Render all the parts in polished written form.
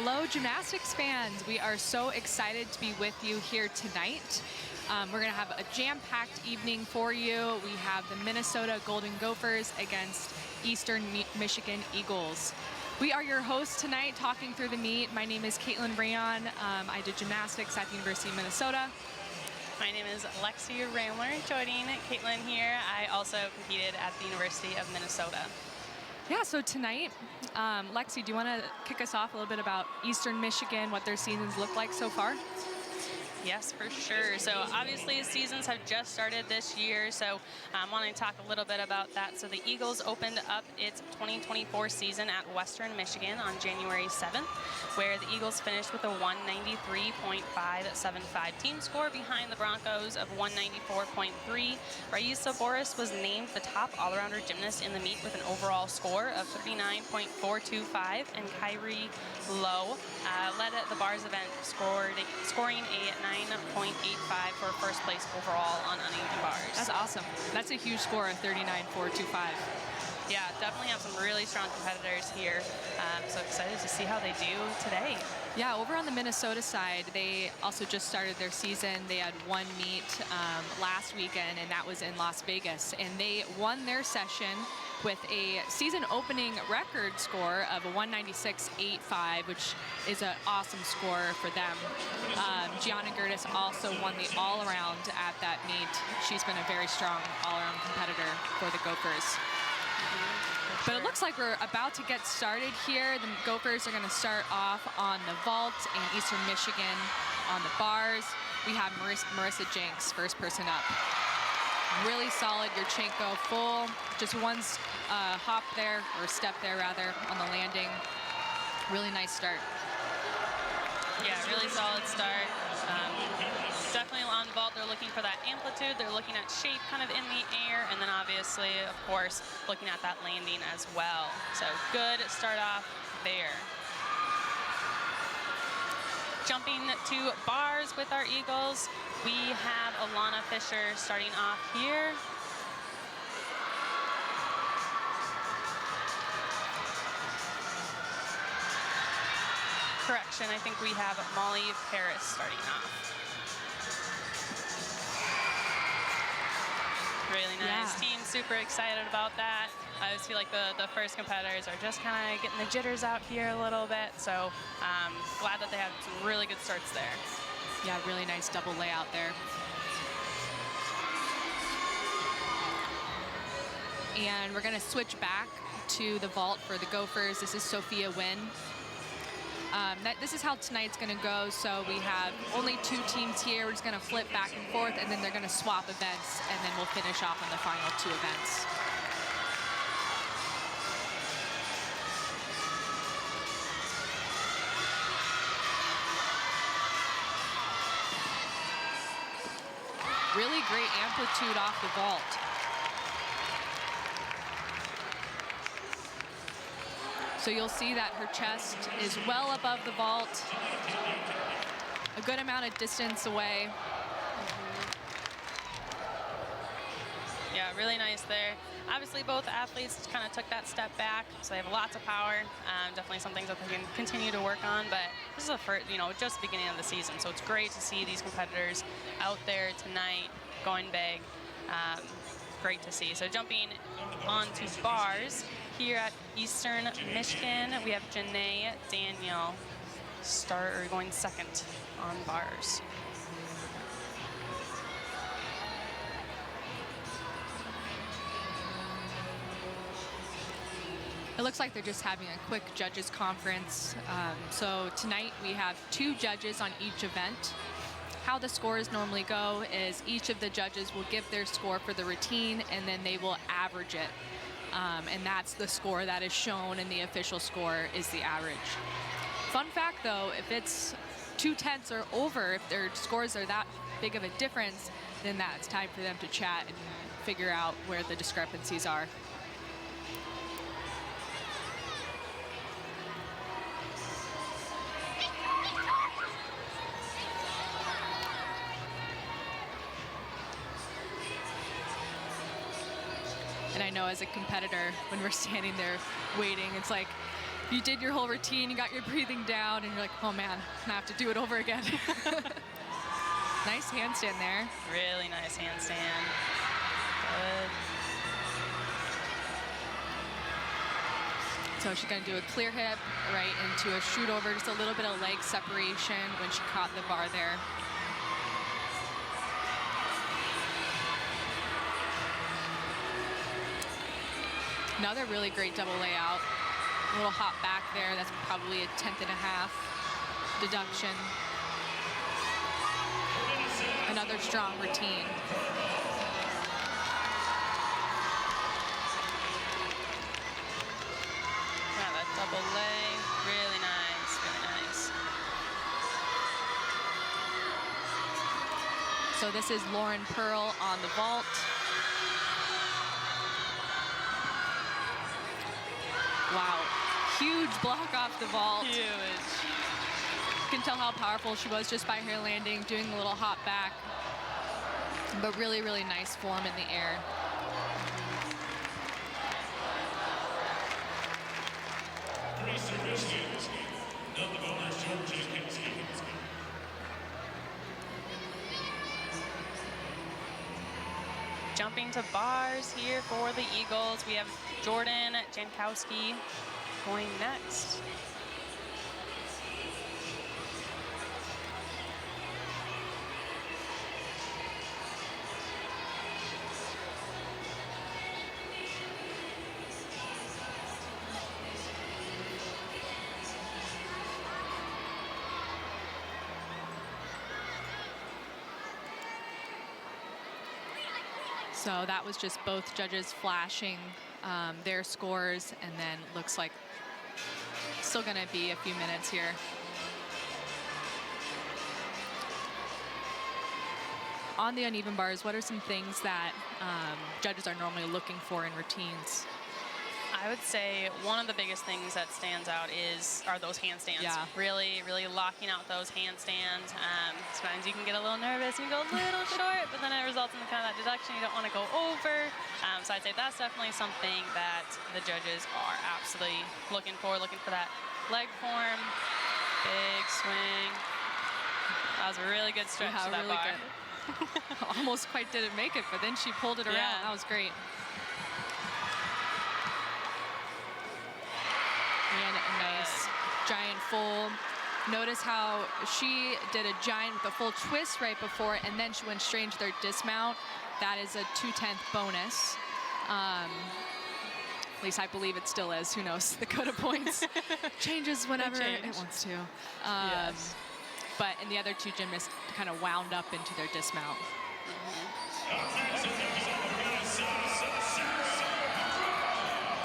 Hello, gymnastics fans. We are so excited to be with you here tonight. We're going to have a jam-packed evening for you. We have the Minnesota Golden Gophers against Eastern Michigan Eagles. We are your hosts tonight, talking through the meet. My name is Caitlin Rayon. I did gymnastics at the University of Minnesota. My name is Lexi Ramler, joining Caitlin here. I also competed at the University of Minnesota. Yeah, so tonight, Lexi, do you want to kick us off a little bit about Eastern Michigan, what their seasons look like so far? Yes, for sure. So obviously seasons have just started this year, so I want to talk a little bit about that. So the Eagles opened up its 2024 season at Western Michigan on January 7th, where the Eagles finished with a 193.575 team score behind the Broncos of 194.3. Raisa Boris was named the top all-arounder gymnast in the meet with an overall score of 39.425, and Kyrie Lowe led at the bars event, scoring a 9.85 for first place overall on uneven bars. That's awesome. That's a huge score of 39.425. Yeah, definitely have some really strong competitors here. So excited to see how they do today. Yeah, over on the Minnesota side, they also just started their season. They had one meet last weekend, and that was in Las Vegas. And they won their session with a season opening record score of a 196.85, which is an awesome score for them. Gianna Gertis also won the all-around at that meet. She's been a very strong all-around competitor for the Gophers. But it looks like we're about to get started here. The Gophers are going to start off on the vault, and Eastern Michigan on the bars. We have Marissa Jenks, first person up. Really solid Yurchenko, full, just one hop there, or step there rather, on the landing. Really nice start. Yeah, really solid start. Definitely on the vault, they're looking for that amplitude. They're looking at shape kind of in the air, and then obviously, of course, looking at that landing as well. So good start off there. Jumping to bars with our Eagles, we have Alana Fisher starting off here. Correction, I think we have Molly Paris starting off. Really nice. Yeah. Team super excited about that. I always feel like the first competitors are just kind of getting the jitters out here a little bit. So glad that they have some really good starts there. Yeah, really nice double layout there. And we're going to switch back to the vault for the Gophers. This is Sophia Wynn. This is how tonight's going to go. So we have only two teams here. We're just going to flip back and forth, and then they're going to swap events, and then we'll finish off on the final two events. Really great amplitude off the vault. So you'll see that her chest is well above the vault, a good amount of distance away. Yeah, really nice there. Obviously, both athletes kind of took that step back, so they have lots of power. Definitely some things that they can continue to work on, but this is a first, just the beginning of the season, so it's great to see these competitors out there tnie going big. Great to see. So jumping onto bars here at Eastern Michigan, we have Janae Daniel going second on bars. It looks like they're just having a quick judges conference. So tonight we have two judges on each event. How the scores normally go is each of the judges will give their score for the routine, and then they will average it. And that's the score that is shown, and the official score is the average. Fun fact though, if it's 2/10 or over, if their scores are that big of a difference, then that's time for them to chat and figure out where the discrepancies are. And I know as a competitor, when we're standing there waiting, it's like, You did your whole routine, you got your breathing down, and you're like, oh man, I have to do it over again. Nice handstand there. Really nice handstand. Good. So she's gonna do a clear hip right into a shoot over, just a little bit of leg separation when she caught the bar there. Another really great double layout. A little hop back there. That's probably a 10th and a half deduction. Another strong routine. Yeah, that double leg, really nice, really nice. So this is Lauren Pearl on the vault. Wow, huge block off the vault. Huge. You can tell how powerful she was just by her landing, doing a little hop back. But really, really nice form in the air. Jumping to bars here for the Eagles. We have Jordan Jankowski going next. So that was just both judges flashing their scores, and then looks like still gonna be a few minutes here. On the uneven bars, what are some things that judges are normally looking for in routines? I would say one of the biggest things that stands out are those handstands. Yeah. Really, really locking out those handstands. Sometimes you can get a little nervous and you go a little short, but then it results in kind of that deduction you don't want to go over. So I'd say that's definitely something that the judges are absolutely looking for that leg form, big swing. That was a really good stretch to that really bar. Good. Almost quite didn't make it, but then she pulled it around. Yeah. That was great. And a nice giant full. Notice how she did a giant with a full twist right before, and then she went straight into their dismount. That is a 2/10 bonus. At least I believe it still is. Who knows? The code of points changes whenever it wants to. Yes. But and the other two gymnasts kind of wound up into their dismount.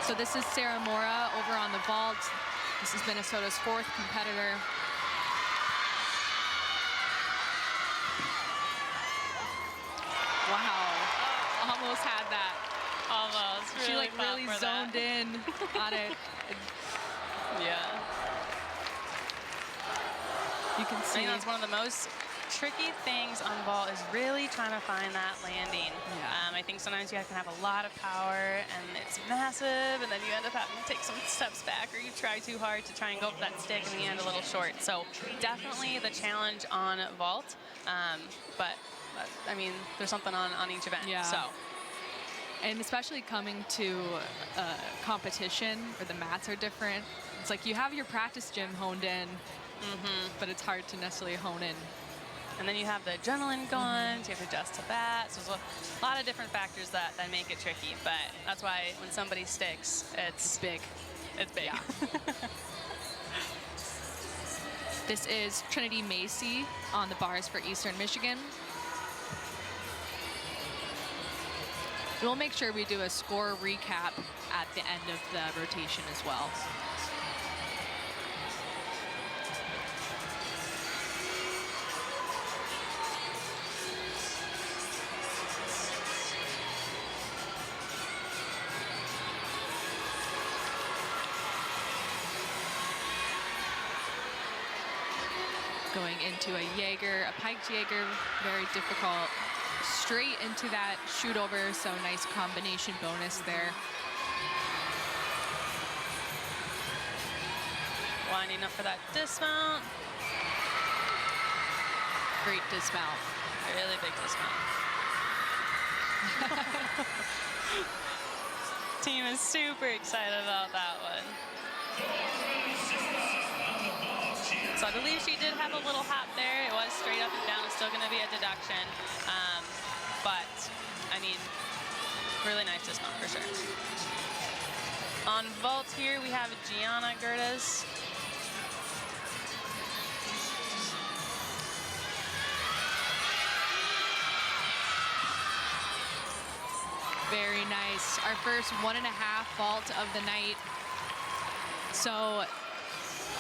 So this is Sarah Mora over on the vault. This is Minnesota's 4th competitor. Wow, almost had that. Almost. She Really like really zoned in on it. Yeah. You can I see. think that's one of the most tricky things on vault is really trying to find that landing. Yeah. I think sometimes you can have a lot of power and it's massive, and then you end up having to take some steps back, or you try too hard to try and go for that stick and you end a little short. So definitely the challenge on vault. But I mean, there's something on each event. Yeah. So. And especially coming to competition where the mats are different. It's like you have your practice gym honed in, but it's hard to necessarily hone in. And then you have the adrenaline going, so you have to adjust to that. So there's a lot of different factors that make it tricky, but that's why when somebody sticks, it's Big. It's big. Yeah. This is Trinity Macy on the bars for Eastern Michigan. We'll make sure we do a score recap at the end of the rotation as well. Going into a Jaeger, a piked Jaeger, very difficult. Straight into that shoot over, so nice combination bonus there. lining up for that dismount. Great dismount. Really big dismount. Team is super excited about that one. So I believe she did have a little hop there. It was straight up and down. It's still going to be a deduction. But, I mean, really nice dismount for sure. On vault here, we have Gianna Gerdes. Very nice. Our first 1.5 vault of the night. So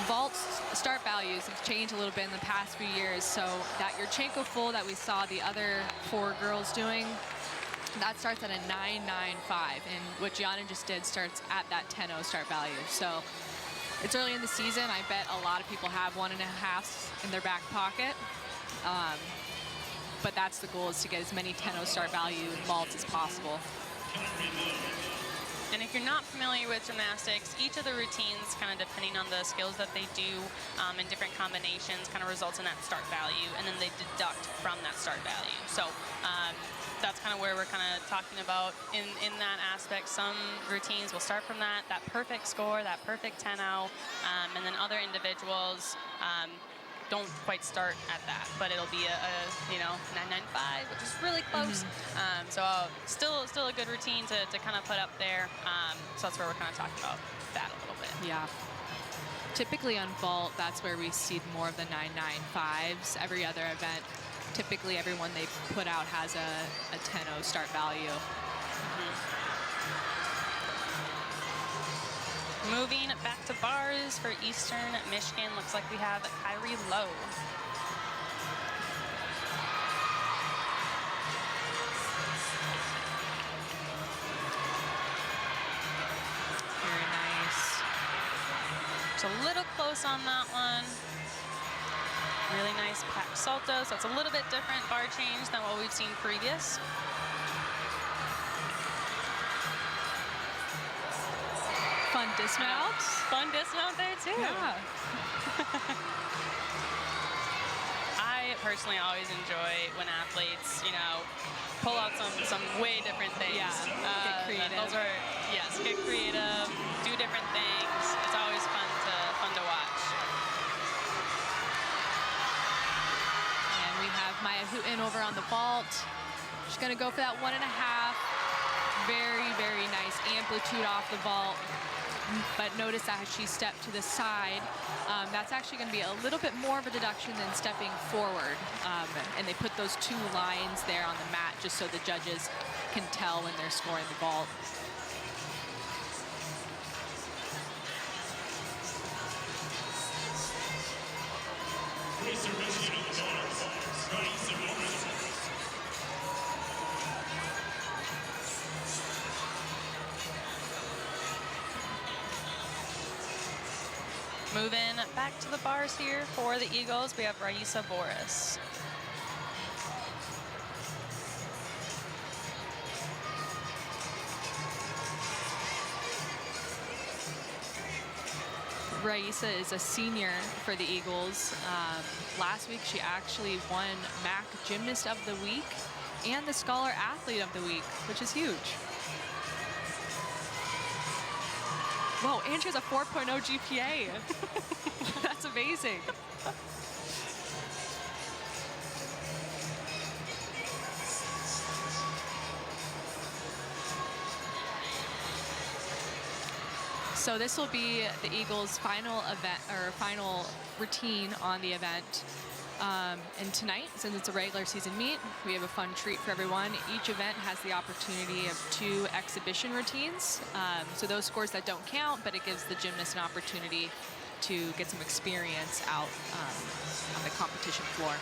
vault start values have changed a little bit in the past few years. So that Yurchenko full that we saw the other 4 girls doing, that starts at a 9.95. And what Gianna just did starts at that 10.0 start value. So it's early in the season. I bet a lot of people have 1.5s in their back pocket. But that's the goal, is to get as many 10.0 start value vaults as possible. And if you're not familiar with gymnastics, each of the routines, kind of depending on the skills that they do in different combinations, kind of results in that start value, and then they deduct from that start value. So that's kind of where we're kind of talking about in that aspect. Some routines will start from that perfect score, that perfect 10.0, and then other individuals don't quite start at that, but it'll be a 9.95, which is really close. So still a good routine to kind of put up there. So that's where we're kind of talking about that a little bit. Yeah. Typically on vault, that's where we see more of the 9.95s. Every other event, typically everyone they put out has a 10.0 start value. Moving back to bars for Eastern Michigan, looks like we have Kyrie Lowe. Very nice. It's a little close on that one. Really nice pack salto, so it's a little bit different bar change than what we've seen previous. Fun dismount. Fun dismount there too. Yeah. I personally always enjoy when athletes, pull out some way different things. Yeah, get creative. Those are, yes, get creative, do different things. It's always fun to watch. And we have Maya Hooten over on the vault. She's gonna go for that 1.5. Very, very nice amplitude off the vault. But notice that as she stepped to the side, that's actually going to be a little bit more of a deduction than stepping forward. And they put those 2 lines there on the mat just so the judges can tell when they're scoring the vault. Moving back to the bars here for the Eagles, we have Raisa Boris. Raisa is a senior for the Eagles. Last week, she actually won MAC Gymnast of the Week and the Scholar Athlete of the Week, which is huge. Whoa, and she has a 4.0 GPA. That's amazing. So this will be the Eagles' final event or final routine on the event. And tonight, since it's a regular season meet, we have a fun treat for everyone. Each event has the opportunity of 2 exhibition routines. So those scores that don't count, but it gives the gymnast an opportunity to get some experience out on the competition floor.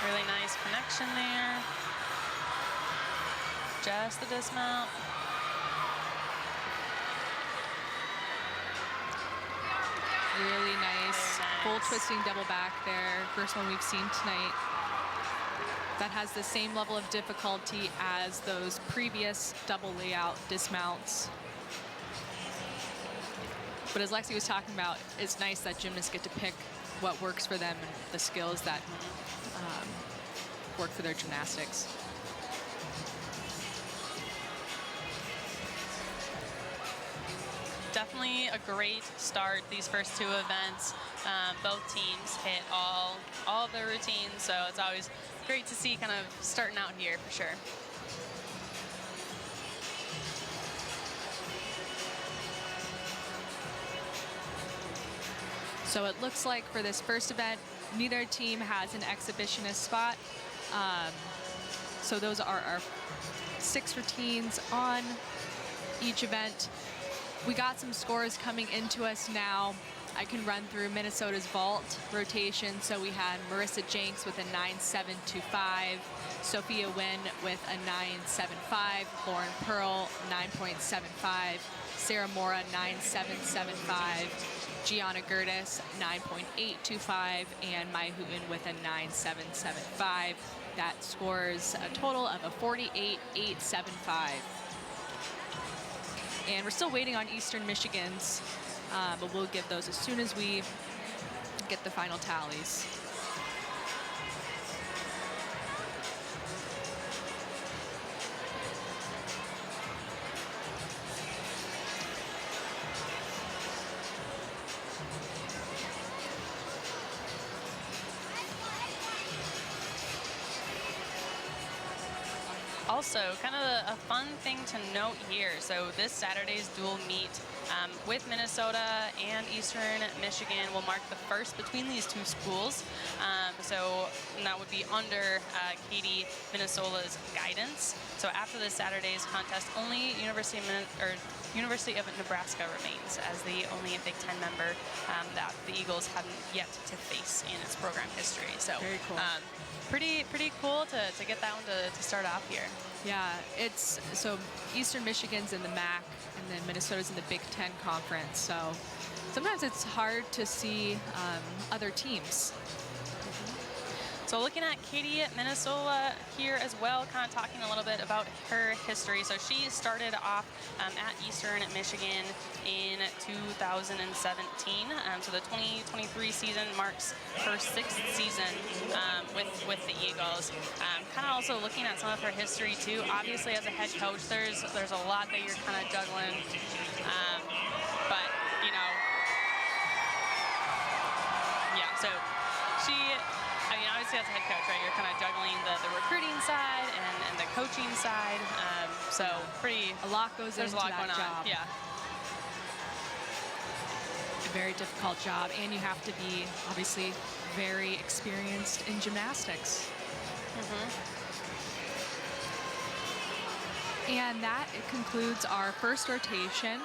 Really nice connection there. Just the dismount. Really Full twisting double back there. First one we've seen tonight. That has the same level of difficulty as those previous double layout dismounts. But as Lexi was talking about, it's nice that gymnasts get to pick what works for them and the skills that work for their gymnastics. Definitely a great start, these first two events. Both teams hit all of their routines, so it's always great to see kind of starting out here for sure. So it looks like for this first event, neither team has an exhibitionist spot. So those are our 6 routines on each event. We got some scores coming into us now. I can run through Minnesota's vault rotation. So we had Marissa Jenks with a 9.725, Sophia Wynn with a 9.75, Lauren Pearl 9.75, Sarah Mora 9.775, Gianna Gertis 9.825, and Mai Hooten with a 9.775. That scores a total of a 48.875. And we're still waiting on Eastern Michigan's, but we'll give those as soon as we get the final tallies. Also, kind of a fun thing to note here. So this Saturday's dual meet with Minnesota and Eastern Michigan will mark the first between these two schools. And that would be under Katie Minnesota's guidance. So after this Saturday's contest, only University of Nebraska remains as the only Big Ten member that the Eagles haven't yet to face in its program history. So very cool. Pretty cool to get that one to start off here. Yeah, it's so Eastern Michigan's in the MAC, and then Minnesota's in the Big Ten Conference. So sometimes it's hard to see other teams. So looking at Katie Minnesota here as well, kind of talking a little bit about her history. So she started off at Eastern Michigan in 2017. So the 2023 season marks her 6th season with the Eagles. Kind of also looking at some of her history too. Obviously, as a head coach, there's a lot that you're kind of juggling. But you know, yeah. So she. I mean, obviously as a head coach, right, you're kind of juggling the recruiting side and the coaching side. So a lot goes into that job. Yeah. A very difficult job, and you have to be obviously very experienced in gymnastics. And that concludes our first rotation.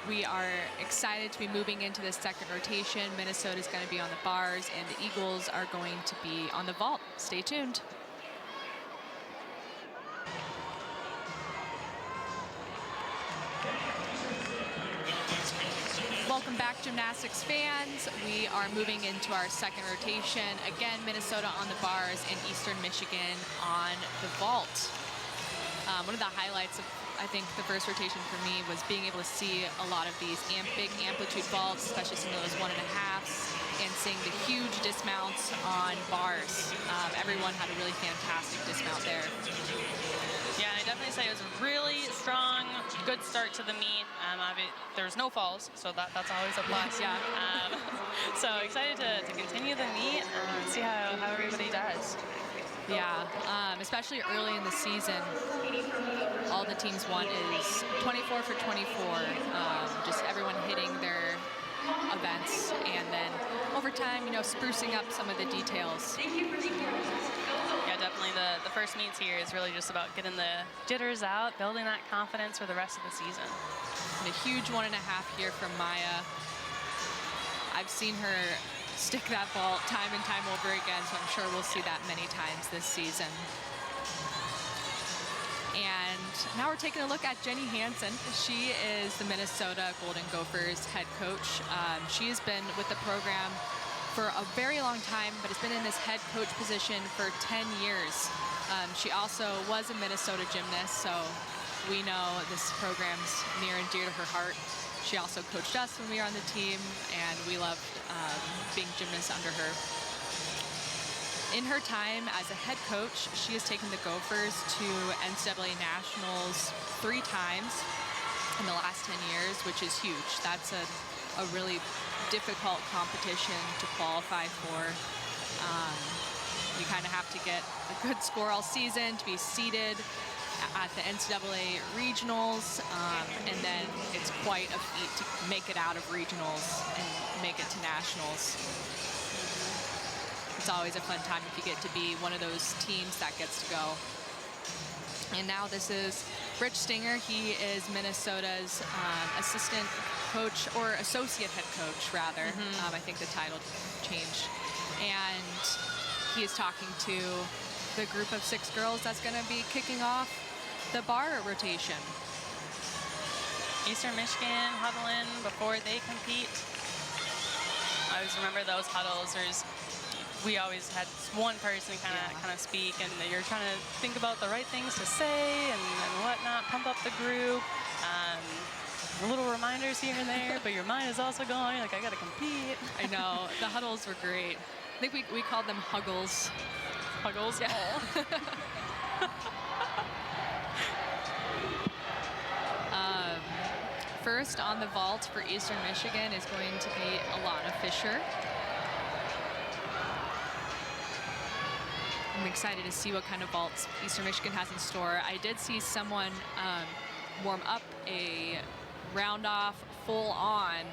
We are excited to be moving into the second rotation. Minnesota is going to be on the bars, and the Eagles are going to be on the vault. Stay tuned. Welcome back, gymnastics fans. We are moving into our second rotation. Again, Minnesota on the bars and Eastern Michigan on the vault. One of the highlights of, I think, the first rotation for me was being able to see a lot of these big amplitude vaults, especially some of those 1.5s, and seeing the huge dismounts on bars. Everyone had a really fantastic dismount there. Yeah, and I definitely say it was a really strong, good start to the meet. There's no falls, so that's always a plus. Yeah. So excited to continue the meet and see how everybody does. Yeah, especially early in the season, all the teams want is 24 for 24, just everyone hitting their events, and then over time, you know, sprucing up some of the details. Yeah, definitely the first meets here is really just about getting the jitters out, building that confidence for the rest of the season. And a huge 1.5 here from Maya. I've seen her stick that ball time and time over again, so I'm sure we'll see that many times this season. And now we're taking a look at Jenny Hansen. She is the Minnesota Golden Gophers head coach. She has been with the program for a very long time, but has been in this head coach position for 10 years. She also was a Minnesota gymnast, so we know this program's near and dear to her heart. She also coached us when we were on the team, and we loved being gymnasts under her. In her time as a head coach, she has taken the Gophers to NCAA Nationals 3 times in the last 10 years, which is huge. That's a really difficult competition to qualify for. You kind of have to get a good score all season to be seeded at the NCAA regionals, and then it's quite a feat to make it out of regionals and make it to nationals. It's always a fun time if you get to be one of those teams that gets to go. And now this is Rich Stinger. He is Minnesota's assistant coach, or associate head coach, rather. I think the title changed. And he is talking to the group of 6 girls that's going to be kicking off the bar rotation. Eastern Michigan huddle in before they compete. I always remember those huddles. We always had one person kind of speak, and you're trying to think about the right things to say and whatnot, pump up the group. Little reminders here and there, but your mind is also going, like, I got to compete. I know. The huddles were great. I think we called them huggles. Huggles? Yeah. First on the vault for Eastern Michigan is going to be Alana Fisher. I'm excited to see what kind of vaults Eastern Michigan has in store. I did see someone warm up a round off full on.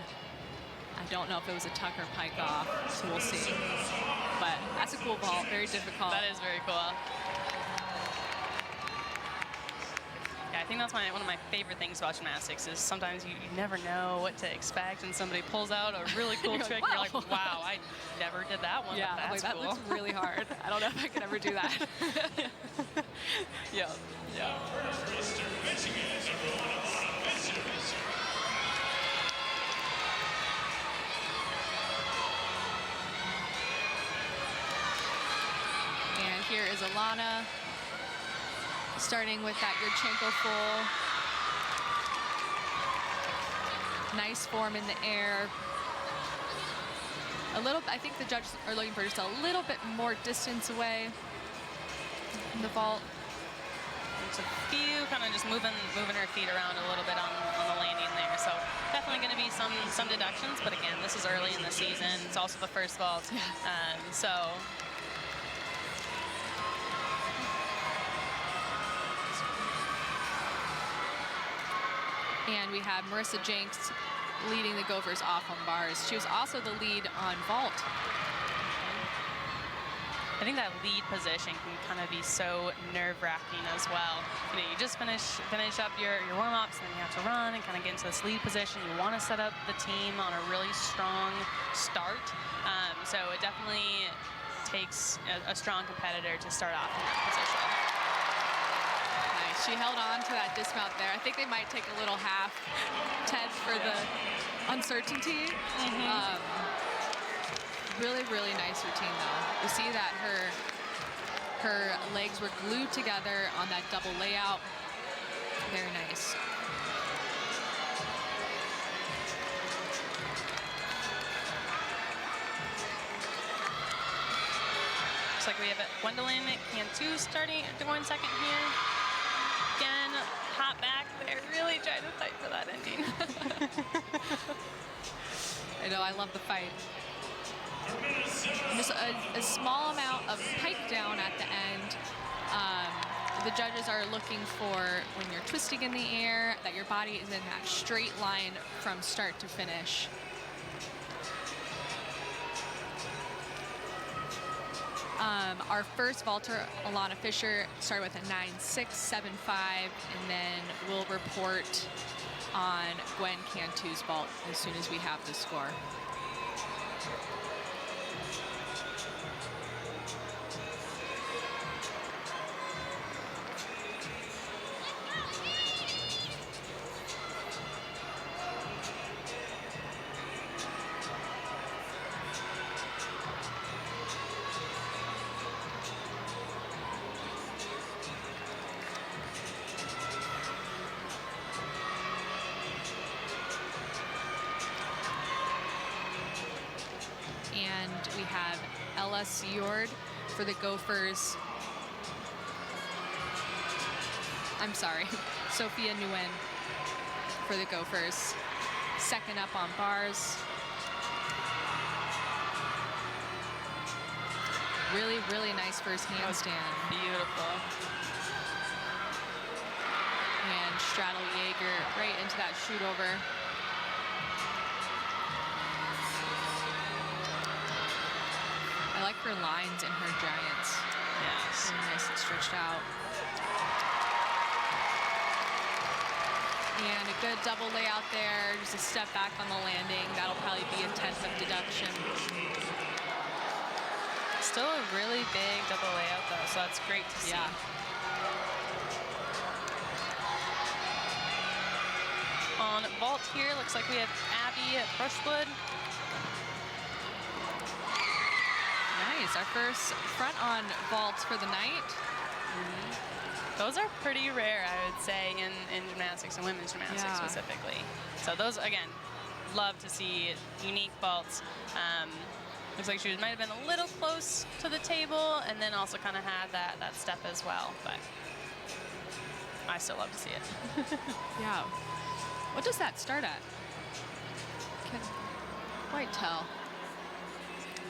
I don't know if it was a tuck or pike off, so we'll see. But that's a cool vault, very difficult. That is very cool. Yeah, I think that's one of my favorite things about gymnastics is sometimes you never know what to expect, and somebody pulls out a really cool trick, and you're like, wow, I never did that one. Yeah, but that's that cool. looks really hard. I don't know if I could ever do that. Yeah. And here is Alana, starting with that Yurchenko full. Nice form in the air. I think the judges are looking for just a little bit more distance away from the vault. There's a few kind of just moving her feet around a little bit on the landing there. So definitely going to be some deductions, but again, this is early in the season. It's also the first vault. So and we have Marissa Jenks leading the Gophers off on bars. She was also the lead on vault. I think that lead position can kind of be so nerve-wracking as well. You know, you just finish up your warm-ups, and then you have to run and kind of get into this lead position. You want to set up the team on a really strong start. So it definitely takes a strong competitor to start off in that position. Nice. She held on to that dismount there. I think they might take a little half tenth for the uncertainty. Really, really nice routine, though. You see that her legs were glued together on that double layout. Very nice. Looks like we have Gwendolyn Cantu going second here. Again, hot back there, really trying to fight for that ending. I know, I love the fight. Just a small amount of pike down at the end. The judges are looking for, when you're twisting in the air, that your body is in that straight line from start to finish. Our first vaulter, Alana Fisher, started with a 9.675, and then we'll report on Gwen Cantu's vault as soon as we have the score. we have Ella Seord for the Gophers. I'm sorry, Sophia Nguyen for the Gophers. Second up on bars. Really, really nice first handstand. Beautiful. And straddle Jaeger right into that shoot over. I like her lines in her giants. Yes. Really nice and stretched out. And a good double layout there. Just a step back on the landing. That'll probably be a 10th of deduction. Still a really big double layout though, so that's great to see. Yeah. On vault here, looks like we have Abby Brushwood. Nice, our first front on vaults for the night. Those are pretty rare, I would say, in gymnastics and women's gymnastics Yeah. specifically. So those, again, love to see unique vaults. Looks like she might have been a little close to the table and then also kind of had that step as well, but I still love to see it. Yeah. What does that start at? Can't quite tell.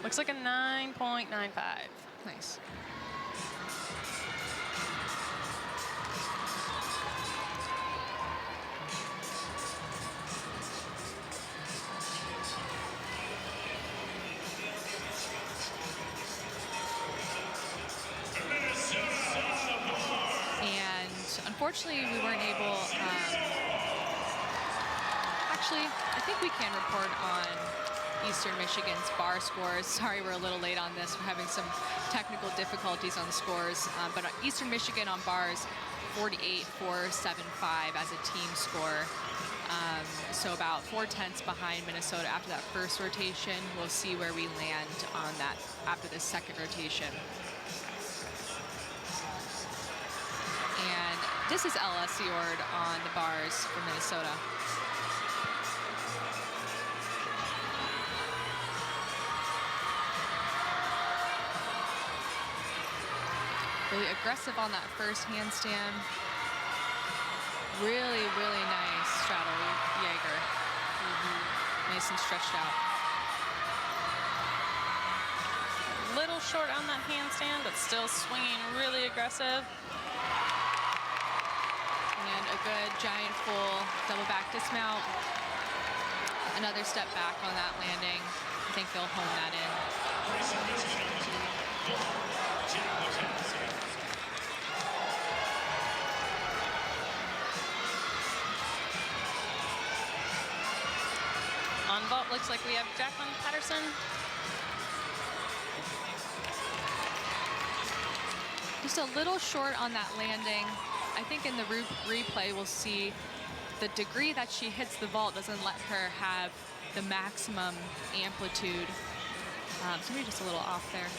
Looks like a 9.95. Nice. And unfortunately, we weren't able. Actually, I think we can report on Eastern Michigan's bar scores. Sorry, we're a little late on this. We're having some technical difficulties on the scores. But Eastern Michigan on bars, 48-4-7-5 as a team score. So about 4/10 behind Minnesota after that first rotation. We'll see where we land on that after the second rotation. And this is Ella Seord on the bars for Minnesota. Really aggressive on that first handstand. Really, really nice straddle Jaeger. Nice and stretched out. A little short on that handstand, but still swinging really aggressive. And a good giant full double back dismount. Another step back on that landing. I think they'll hone that in. On vault, looks like we have Jacqueline Patterson. Just a little short on that landing. I think in the replay we'll see the degree that she hits the vault doesn't let her have the maximum amplitude. So maybe just a little off there.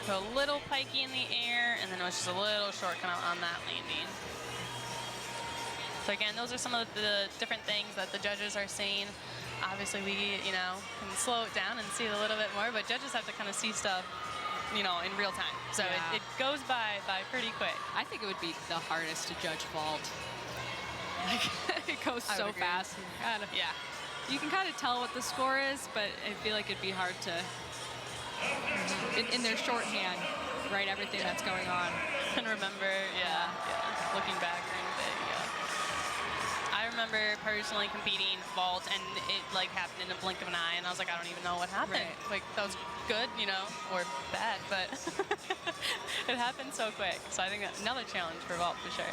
So a little pikey in the air, and then it was just a little short kind of on that landing. So again, those are some of the different things that the judges are saying. Obviously, we, can slow it down and see it a little bit more, but judges have to kind of see stuff, in real time. So Yeah. it goes by pretty quick. I think it would be the hardest to judge vault. Like, it goes I so would agree. fast. Yeah. You can kind of tell what the score is, but I feel like it'd be hard to, in their shorthand, write everything that's going on. And remember, yeah, looking back or anything, yeah. I remember personally competing vault, and it happened in a blink of an eye, and I was like, I don't even know what happened. Right. Like, that was good, or bad, but it happened so quick. So I think that's another challenge for vault for sure.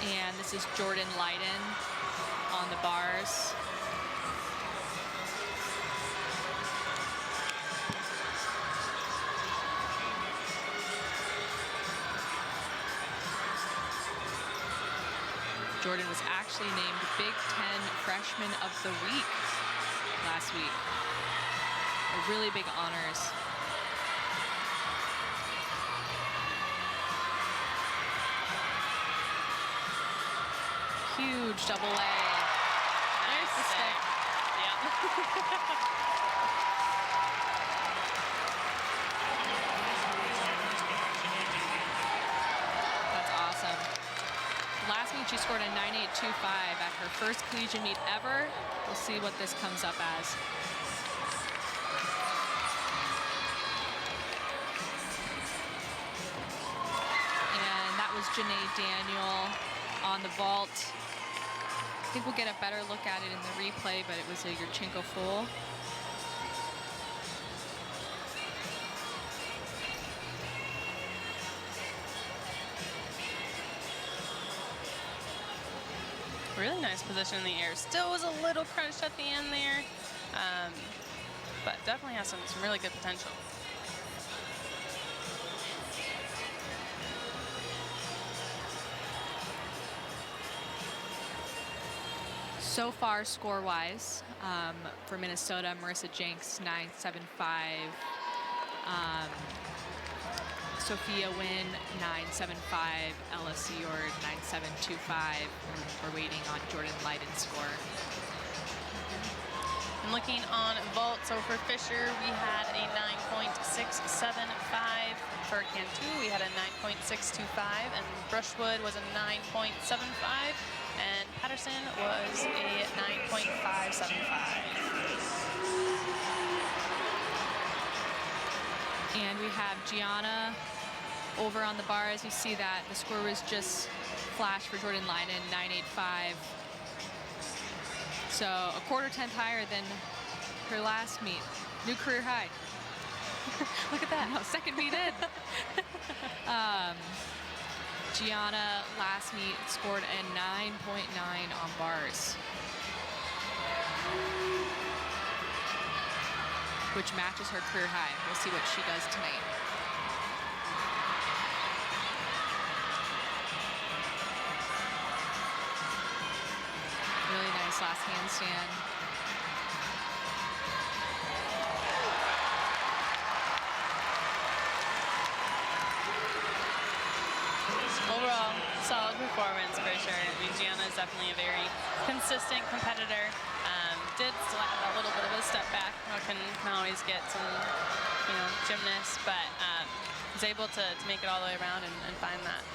And this is Jordan Leiden on the bars. Jordan was actually named Big Ten Freshman of the Week last week. A really big honors. huge double A. There's the stick. Yeah. That's awesome. Last meet, she scored a 9.825 at her first collegiate meet ever. We'll see what this comes up as. And that was Janae Daniel on the vault. I think we'll get a better look at it in the replay, but it was a Yurchenko full. Really nice position in the air. Still was a little crunched at the end there, but definitely has some really good potential. So far, score-wise, for Minnesota, Marissa Jenks, 9.75. Sophia Wynn, 9.75. Ella Seord, 9.725. We're waiting on Jordan Leiden's score. And looking on vault, so for Fisher, we had a 9.675. For Cantu, we had a 9.625, and Brushwood was a 9.75, and Patterson was a 9.575. And we have Gianna over on the bar. As you see that, the score was just flash for Jordan Leiden, 9.85. So a quarter tenth higher than her last meet. New career high. Look at that. No, second meet in. Gianna last meet scored a 9.9 on bars, which matches her career high. We'll see what she does tonight. Really nice last handstand. Overall, solid performance for sure. I mean, Gianna is definitely a very consistent competitor. Did still have a little bit of a step back. Can always get some, gymnasts, but was able to make it all the way around and find that.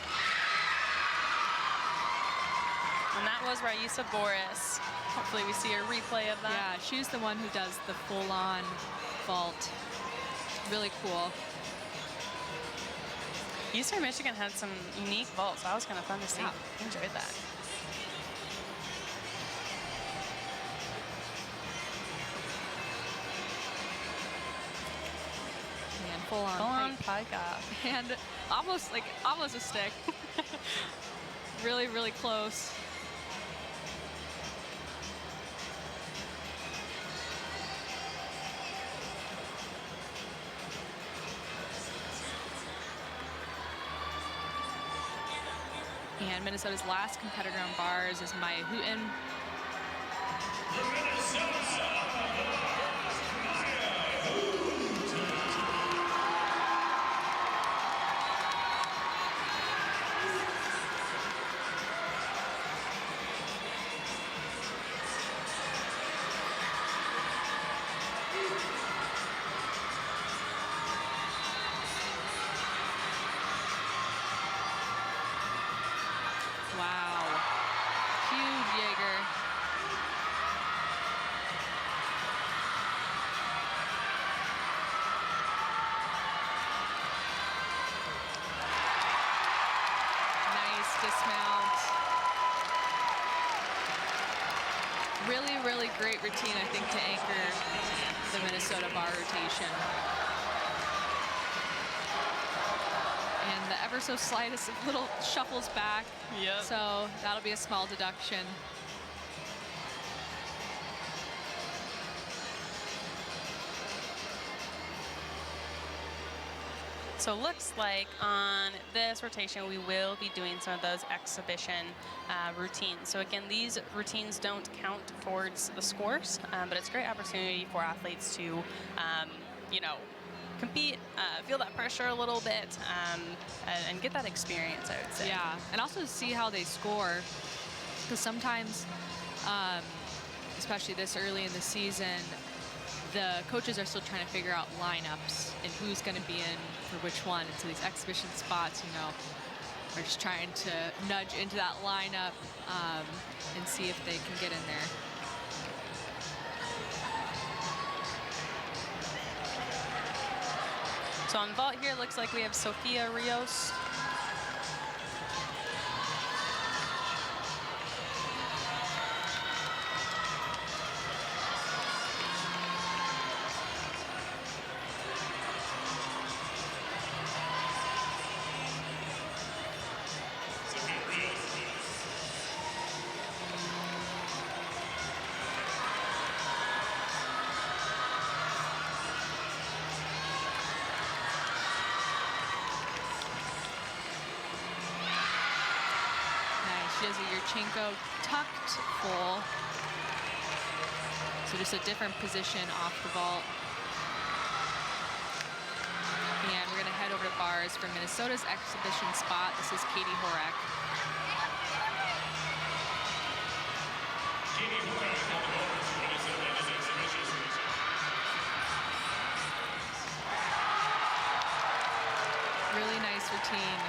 And that was Raisa Boris. Hopefully we see a replay of that. Yeah, she's the one who does the full-on vault. Really cool. Eastern Michigan had some unique vaults. That was kind of fun to see. Yeah. Enjoyed that. And full-on pike off. And almost a stick. Really, really close. And Minnesota's last competitor on bars is Maya Hooten. Wow. Huge Jaeger. Nice dismount. Really, really great routine, I think, to anchor the Minnesota bar rotation. And the ever so slightest of little shuffles back. Yep. So that'll be a small deduction. So looks like on this rotation, we will be doing some of those exhibition routines. So again, these routines don't count towards the scores, but it's a great opportunity for athletes to, compete, feel that pressure a little bit, and get that experience, I would say. Yeah, and also see how they score. because sometimes, especially this early in the season, the coaches are still trying to figure out lineups and who's going to be in for which one. And so these exhibition spots, you know, are just trying to nudge into that lineup and see if they can get in there. So on vault here, it looks like we have Sofia Rios. She has a Yurchenko tucked full. So just a different position off the vault. And we're gonna head over to bars for Minnesota's exhibition spot. This is Katie Horek. Really nice routine.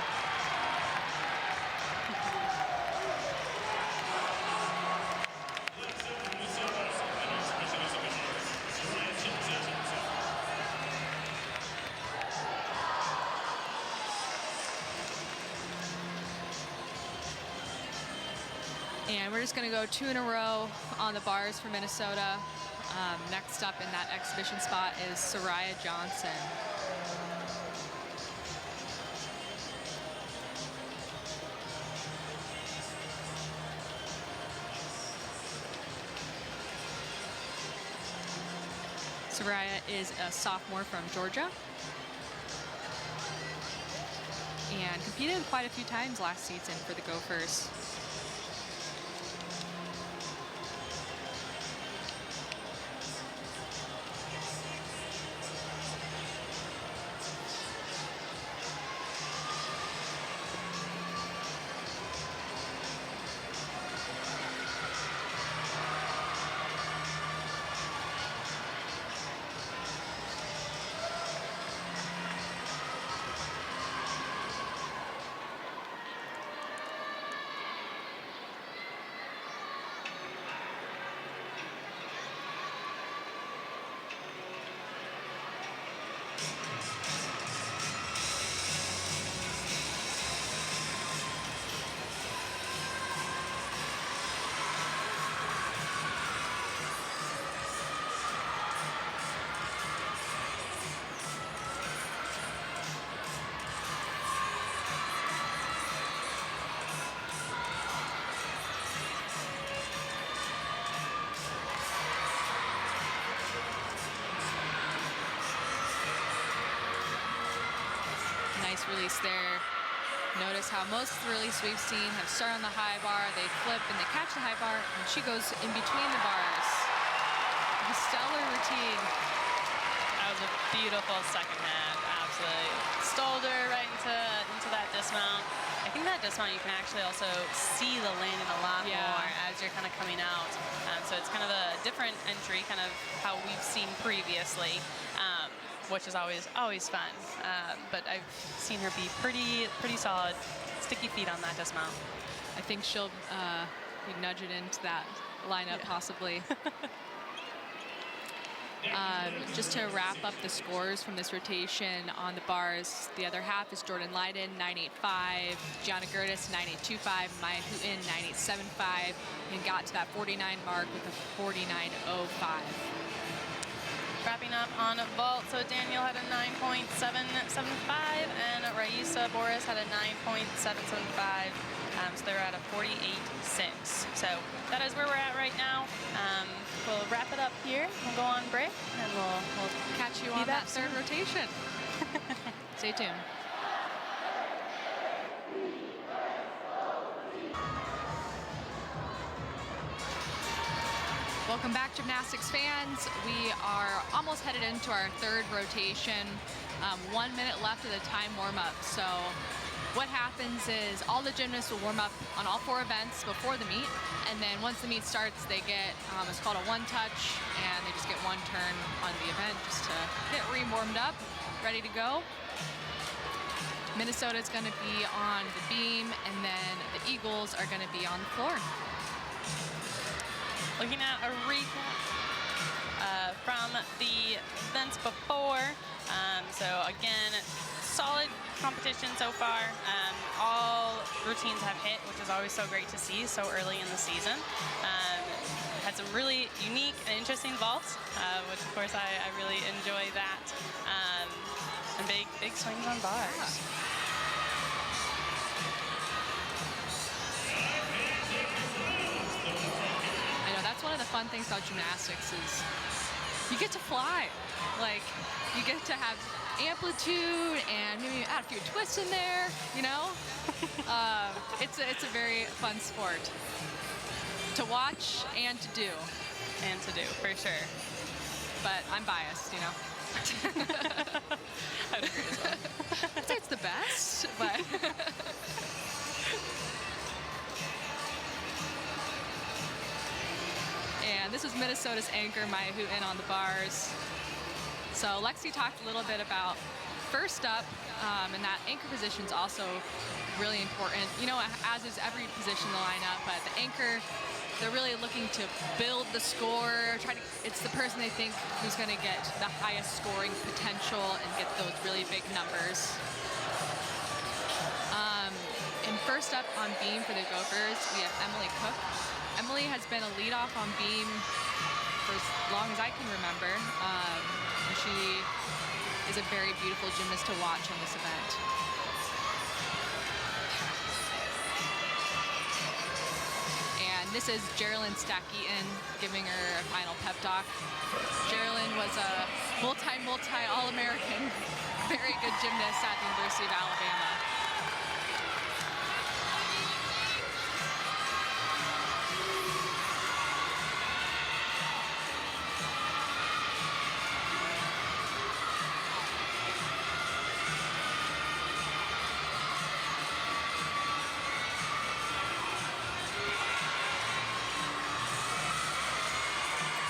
And we're just going to go 2 in a row on the bars for Minnesota. Next up in that exhibition spot is Soraya Johnson. Soraya is a sophomore from Georgia and competed quite a few times last season for the Gophers. Nice release there. Notice how most of the release we've seen have started on the high bar, they flip and they catch the high bar, and she goes in between the bars. A stellar routine. That was a beautiful second half, absolutely. Stoled her right into that dismount. I think that dismount you can actually also see the landing a lot more as you're kind of coming out. So it's kind of a different entry, kind of how we've seen previously. Which is always fun. But I've seen her be pretty solid, sticky feet on that dismount. I think she'll nudge it into that lineup possibly. Just to wrap up the scores from this rotation on the bars, the other half is Jordan Leiden, 9.85, Gianna Gertis, 9.825, Maya Hooten, 9.875, and got to that 49 mark with a 49.05. Wrapping up on vault, so Daniel had a 9.775 and Raisa Boris had a 9.775. So they're at a 48.6. So that is where we're at right now. We'll wrap it up here. We'll go on break and we'll catch you on that third rotation. Stay tuned. Welcome back, gymnastics fans. We are almost headed into our third rotation. 1 minute left of the time warm-up. So what happens is all the gymnasts will warm up on all 4 events before the meet, and then once the meet starts, they get it's called a one touch, and they just get 1 turn on the event just to get warmed up, ready to go. Minnesota is going to be on the beam, and then the Eagles are going to be on the floor. Looking at a recap from the events before. So again, solid competition so far. All routines have hit, which is always so great to see so early in the season. Had some really unique and interesting vaults, which of course I really enjoy that. And big swings on bars. Yeah. That's one of the fun things about gymnastics is you get to fly. Like, you get to have amplitude and maybe add a few twists in there, you know? It's a very fun sport to watch and to do. And to do, for sure. But I'm biased, you know? I would agree as well. I'd say it's the best, but... And this is Minnesota's anchor, Maya Hooten, on the bars. So Lexi talked a little bit about first up, and that anchor position is also really important. You know, as is every position in the lineup, but the anchor, they're really looking to build the score. It's the person they think who's going to get the highest scoring potential and get those really big numbers. And first up on beam for the Gophers, we have Emily Cook. Emily has been a leadoff on beam for as long as I can remember. And she is a very beautiful gymnast to watch on this event. And this is Geraldine Stack-Eaton giving her a final pep talk. Geraldine was a multi All-American, very good gymnast at the University of Alabama.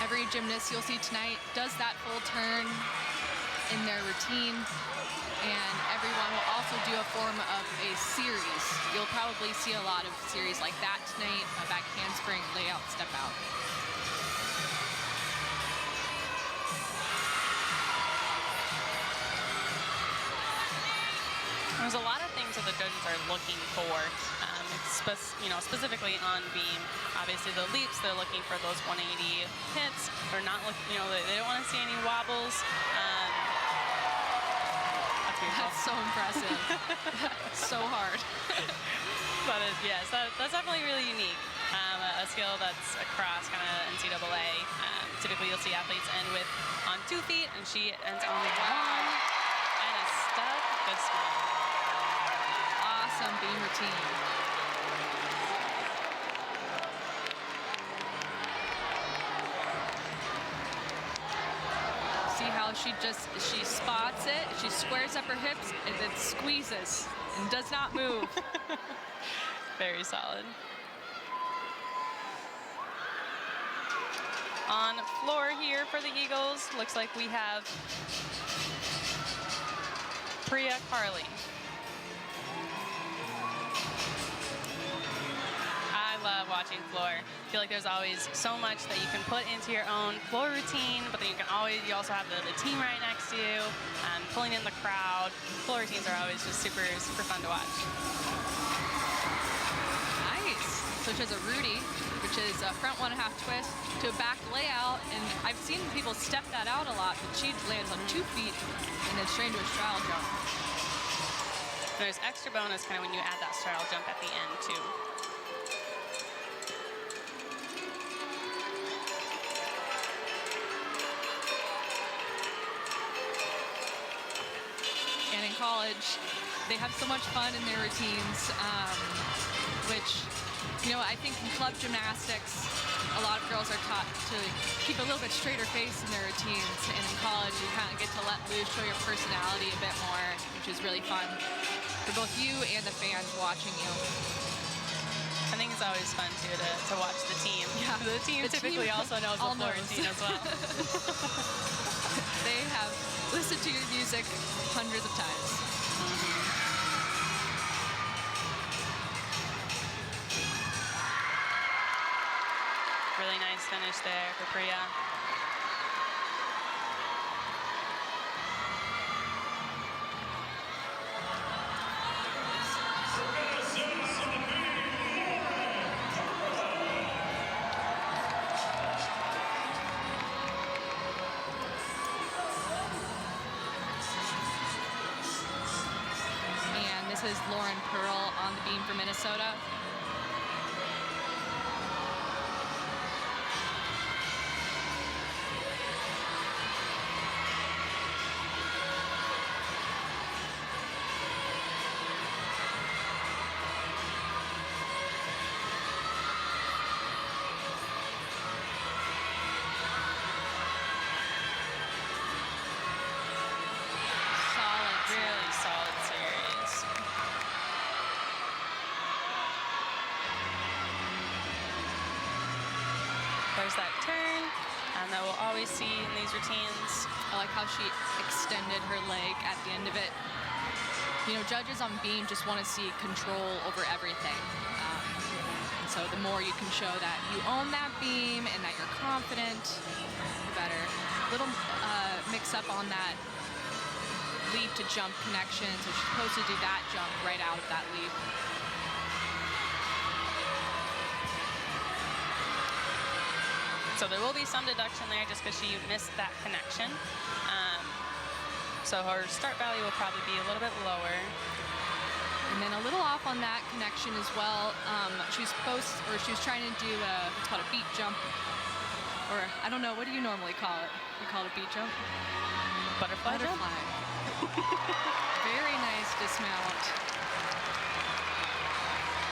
Every gymnast you'll see tonight does that full turn in their routine, and everyone will also do a form of a series. You'll probably see a lot of series like that tonight, a back handspring, layout, step out. There's a lot of things that the judges are looking for, specifically on beam. Obviously, the leaps, they're looking for those 180 hits. They're not looking, they don't want to see any wobbles. That's so impressive. So hard. But yes, that's definitely really unique. A skill that's across kind of NCAA. Typically, you'll see athletes end with on 2 feet, and she ends on 1. And a step this one. Awesome beam routine. See how she spots it, she squares up her hips, and then squeezes and does not move. Very solid. On floor here for the Eagles, looks like we have Priya Carly. I love watching floor. I feel like there's always so much that you can put into your own floor routine, but then you also have the team right next to you, pulling in the crowd. Floor routines are always just super fun to watch. Nice. So she has a Rudy, which is a front 1.5 twist to a back layout, and I've seen people step that out a lot, but she lands on 2 feet and then straight into a straddle jump. There's extra bonus kind of when you add that straddle jump at the end too. And in college, they have so much fun in their routines, which, I think in club gymnastics, a lot of girls are taught to keep a little bit straighter face in their routines. And in college, you kind of get to let loose, show your personality a bit more, which is really fun. for both you and the fans watching you. I think it's always fun too to watch the team. Yeah, the team typically also knows the Florentine as well. They have listened to your music hundreds of times. Really nice finish there for Priya. And this is Lauren Pearl on the beam for Minnesota. Really solid series. There's that turn that we'll always see in these routines. I like how she extended her leg at the end of it. You know, judges on beam just want to see control over everything. And so the more you can show that you own that beam and that you're confident, the better. Little mix up on that leap to jump connection. So she's supposed to do that jump right out of that leap. So there will be some deduction there just because she missed that connection. So her start value will probably be a little bit lower. And then a little off on that connection as well. She was trying to do what's called a beat jump. Or I don't know, what do you normally call it? You call it a beat jump? Butterfly jump? Very nice dismount.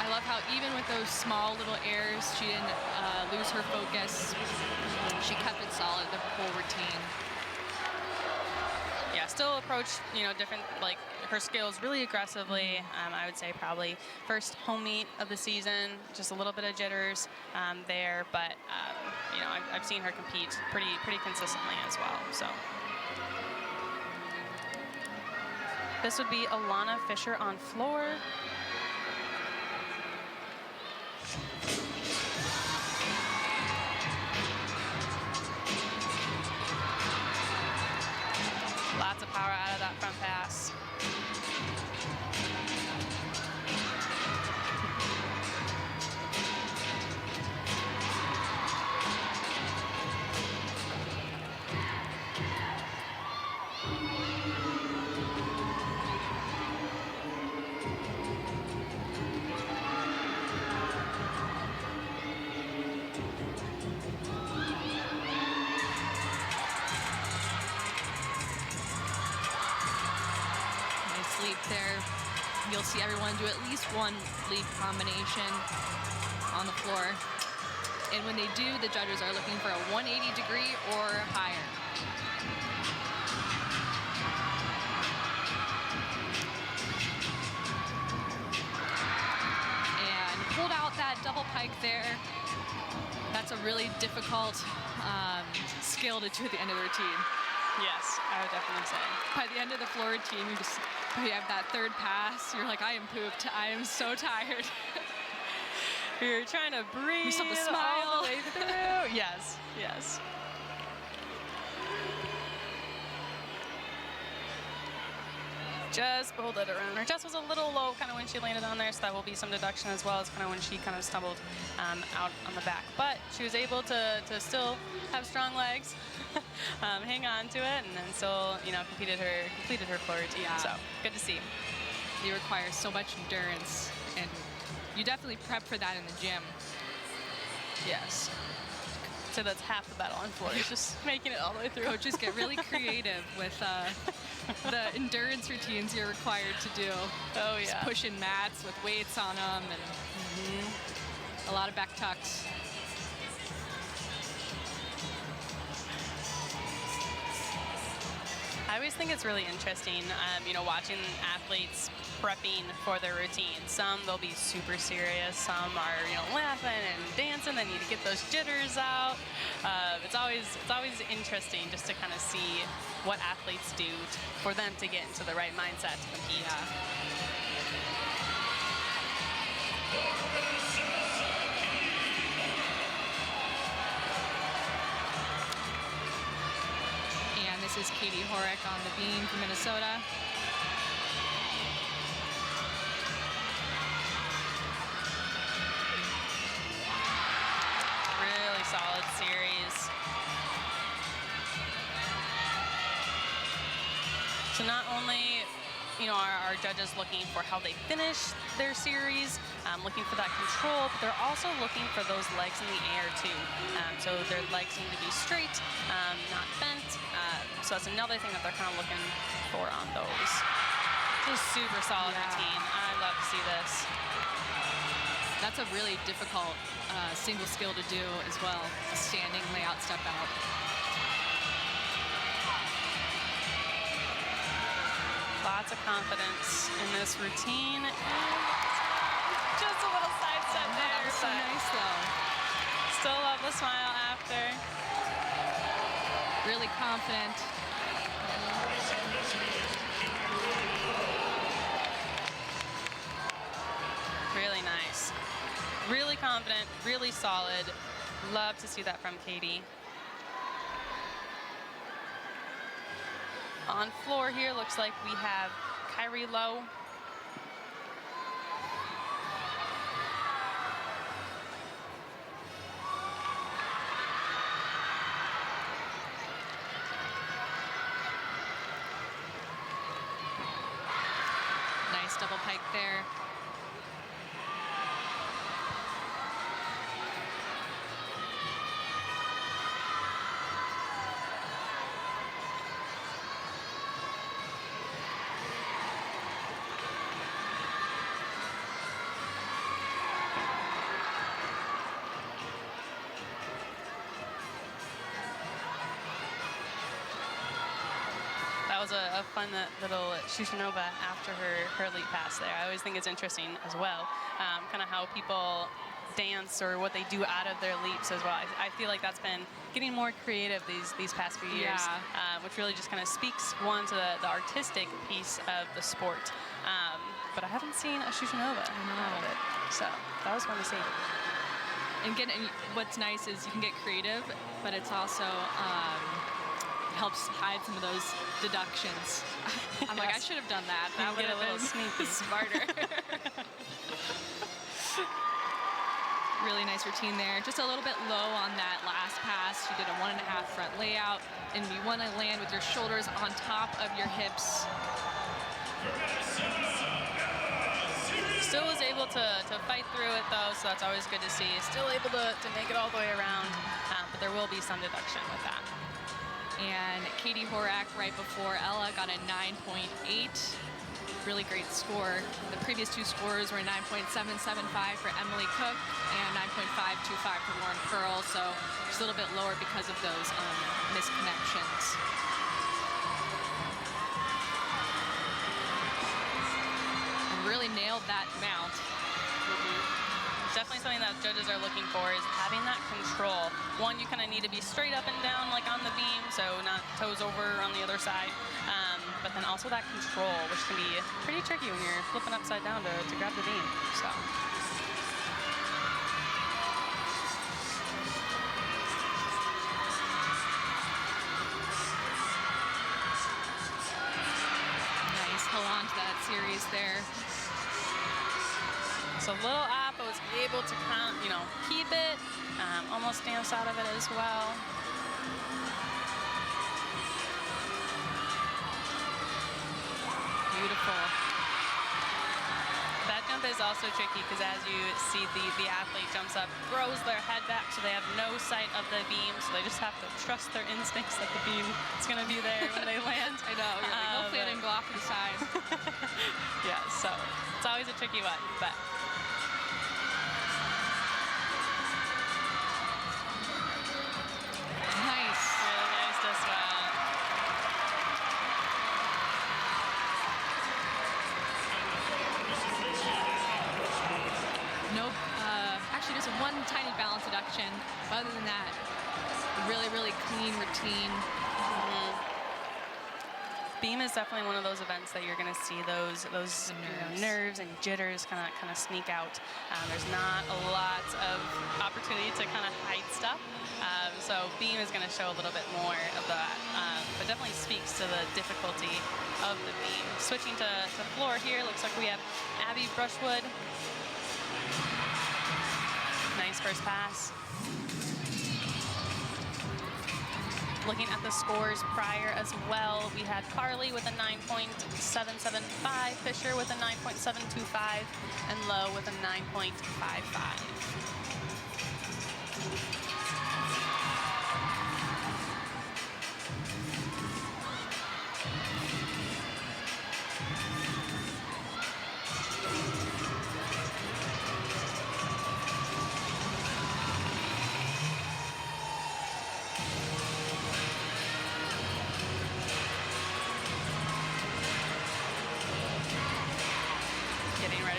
I love how even with those small little airs, she didn't lose her focus. She kept it solid the whole routine. Yeah, still approach, different, like her skills really aggressively. I would say probably first home meet of the season, just a little bit of jitters there, but I've seen her compete pretty consistently as well. So this would be Alana Fisher on floor. Lots of power out of that front pass. Leap there. You'll see everyone do at least one leap combination on the floor. And when they do, the judges are looking for a 180 degree or higher. And pulled out that double pike there. That's a really difficult skill to do at the end of the routine. Yes, I would definitely say. By the end of the floor routine, you have that third pass. You're like, I am pooped. I am so tired. You're trying to breathe. You still have to smile all the way through. Yes, yes. Just pulled it around. Her chest was a little low kind of when she landed on there, so that will be some deduction as well as kind of when she kind of stumbled out on the back. But she was able to still have strong legs, hang on to it, and then still, completed her floor routine. Yeah. So good to see. It requires so much endurance, and you definitely prep for that in the gym. Yes. So that's half the battle on floor. It's just making it all the way through. Coaches get really creative with the endurance routines you're required to do. Oh, yeah. Just pushing mats with weights on them and a lot of back tucks. I always always think it's really interesting, watching athletes prepping for their routine. Some, they'll be super serious. Some are, laughing and dancing. They need to get those jitters out. It's always interesting just to kind of see what athletes do for them to get into the right mindset to compete. And this is Katie Horek on the beam from Minnesota. Really solid series. So not only, are our judges looking for how they finish their series, looking for that control, but they're also looking for those legs in the air too. So their legs need to be straight, not bent. So that's another thing that they're kind of looking for on those. It's a super solid routine. I love to see this. That's a really difficult single skill to do as well, a standing layout step out. Lots of confidence in this routine. Just a little side step there. That was so nice, though. Still love the smile after. Really confident. Really nice. Really confident, really solid. Love to see that from Katie. On floor here, looks like we have Kyrie Lowe. Nice double pike there. That was a fun little Shushanova after her leap pass there. I always think it's interesting as well, kind of how people dance or what they do out of their leaps as well. I feel like that's been getting more creative these past few years, which really just kind of speaks, one, to the artistic piece of the sport. But I haven't seen a Shushanova out of it, so that was fun to see. And what's nice is you can get creative, but it's also helps hide some of those deductions. I'm like, I should have done that. That would get a little sneaky, smarter. Really nice routine there. Just a little bit low on that last pass. You did a 1.5 front layout, and you want to land with your shoulders on top of your hips. Still was able to fight through it though, so that's always good to see. Still able to make it all the way around, but there will be some deduction with that. And Katie Horak right before Ella got a 9.8. Really great score. The previous two scores were 9.775 for Emily Cook and 9.525 for Lauren Pearl, so just a little bit lower because of those misconnections. And really nailed that mount. Definitely something that judges are looking for is having that control. One, you kind of need to be straight up and down like on the beam, so not toes over on the other side. But then also that control, which can be pretty tricky when you're flipping upside down to grab the beam. So. Nice, hold on to that series there. So little up, I was able to keep it, almost dance out of it as well. Beautiful. That jump is also tricky because as you see, the athlete jumps up, throws their head back, so they have no sight of the beam, so they just have to trust their instincts that the beam is going to be there when they land. I know, you're like, hopefully I didn't go off to the side. Yeah, so it's always a tricky one, but. one tiny balance deduction. But other than that, really, really clean routine. Beam is definitely one of those events that you're going to see those nerves and jitters kind of sneak out. There's not a lot of opportunity to kind of hide stuff. So beam is going to show a little bit more of that, but definitely speaks to the difficulty of the beam. Switching to floor here, looks like we have Abby Brushwood. Nice first pass. Looking at the scores prior as well, we had Carly with a 9.775, Fisher with a 9.725, and Lowe with a 9.55.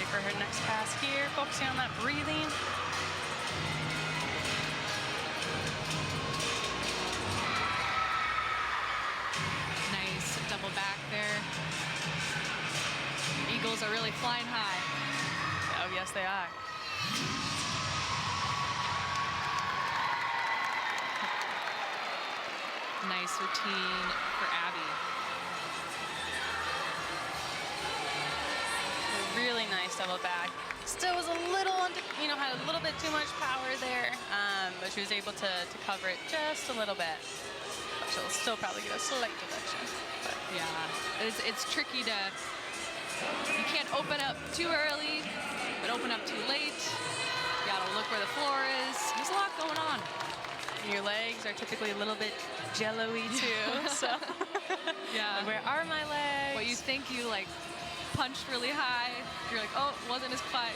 For her next pass here, focusing on that breathing. Nice double back there. Eagles are really flying high. Oh, yes, they are. Nice routine for Abby. Really nice double back. Still was a little, had a little bit too much power there, but she was able to cover it just a little bit. But she'll still probably get a slight deduction. But Yeah, it's tricky to, you can't open up too early, but open up too late. You gotta look where the floor is. There's a lot going on. and your legs are typically a little bit jello-y too, so. Yeah. Like, where are my legs? What you think you like punched really high, you're like, oh, it wasn't as high.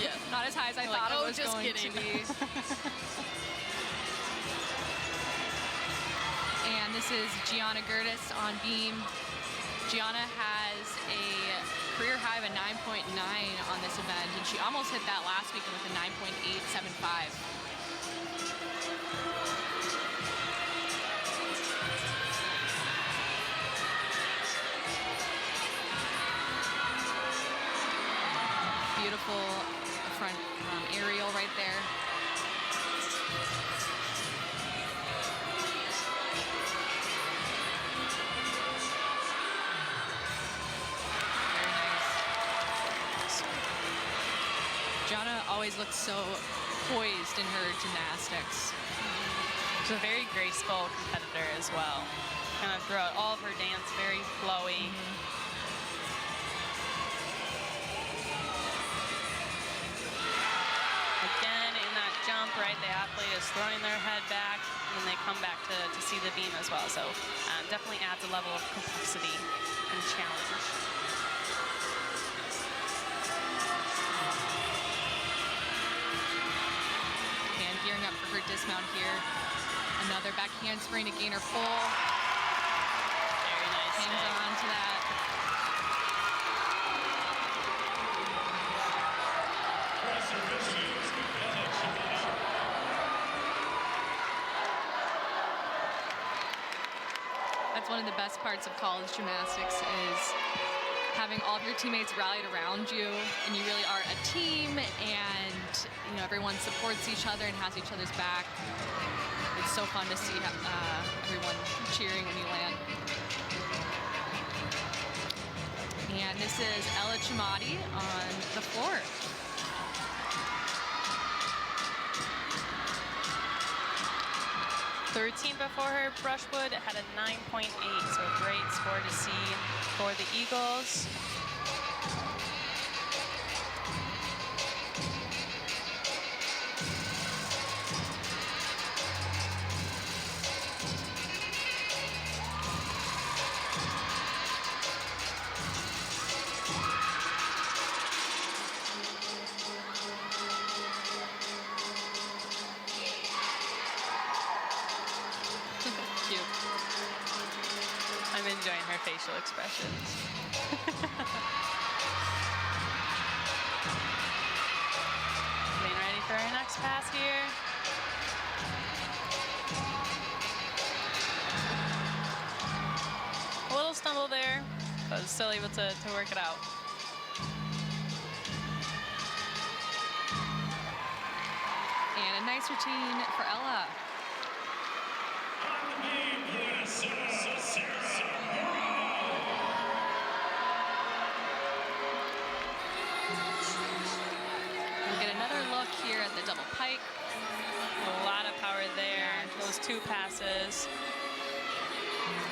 Yeah. Not as high as I You're thought like, it oh, was just going kidding. to be. And this is Gianna Gertis on beam. Gianna has a career high of a 9.9 on this event, and she almost hit that last weekend with a 9.875. Beautiful front aerial right there. Very nice. Gianna always looks so poised in her gymnastics. She's a very graceful competitor as well. Kind of throughout all of her dance, very flowy. Again, in that jump, right, the athlete is throwing their head back, and then they come back to see the beam as well. So definitely adds a level of complexity and challenge. And gearing up for her dismount here. Another back handspring to gain her full. Very nice. Hangs on to that. That's one of the best parts of college gymnastics is having all of your teammates rallied around you, and you really are a team, and everyone supports each other and has each other's back. It's so fun to see everyone cheering when you land. And this is Ella Chamati on the floor. The routine before her, Brushwood, had a 9.8, so a great score to see for the Eagles. I'm enjoying her facial expressions. Getting ready for our next next pass here. A little stumble there, but still able to work it out. And a nice routine for Ella. We'll get another look here at the double pike. A lot of power there. Those two passes.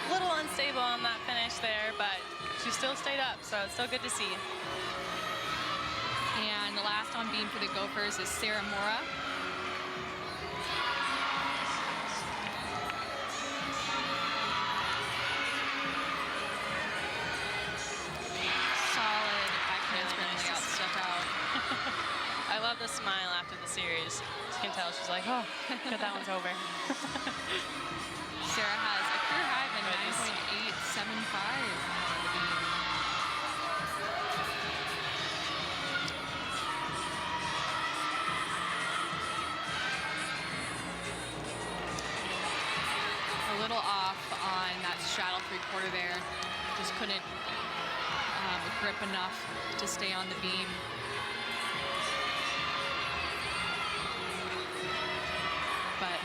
A little unstable on that finish there, but she still stayed up, so it's still good to see. And the last on beam for the Gophers is Sarah Mora. Solid back handspring layout stuck out. I love the smile after the series. You can tell she's like, oh, good, that one's over. Sarah has a career high of 9.875 on the beam. A little off on that straddle three-quarter there. Just couldn't grip enough to stay on the beam. But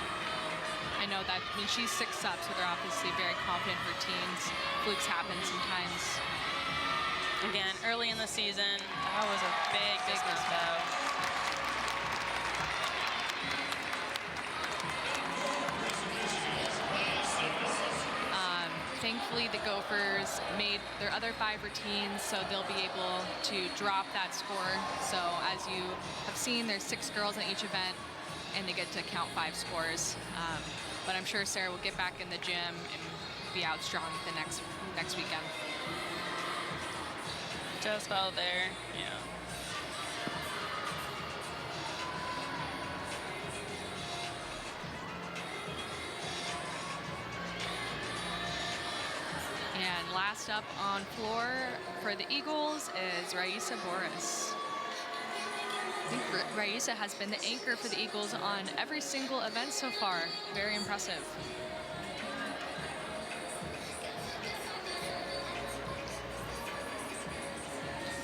I know that when she's 6 up, so they're obviously very confident routines. Flukes happen sometimes. Again, early in the season, that was a big misstep. Thankfully, the Gophers made their other 5 routines, so they'll be able to drop that score. So as you have seen, there's 6 girls in each event, and they get to count 5 scores. But I'm sure Sarah will get back in the gym and be out strong the next weekend. Just fell there, yeah. And last up on floor for the Eagles is Raisa Boris. I think Raisa has been the anchor for the Eagles on every single event so far. Very impressive.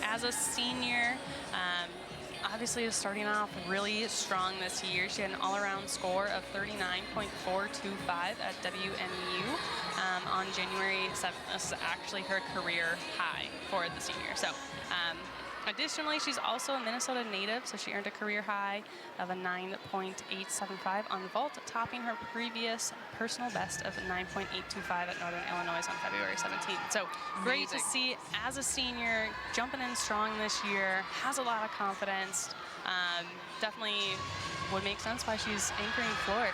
As a senior, obviously is starting off really strong this year. She had an all-around score of 39.425 at WMU on January 7th. This is actually her career high for the senior. So additionally, she's also a Minnesota native, so she earned a career high of a 9.875 on vault, topping her previous personal best of 9.825 at Northern Illinois on February 17th. So great to see as a senior, jumping in strong this year, has a lot of confidence. Definitely would make sense why she's anchoring floor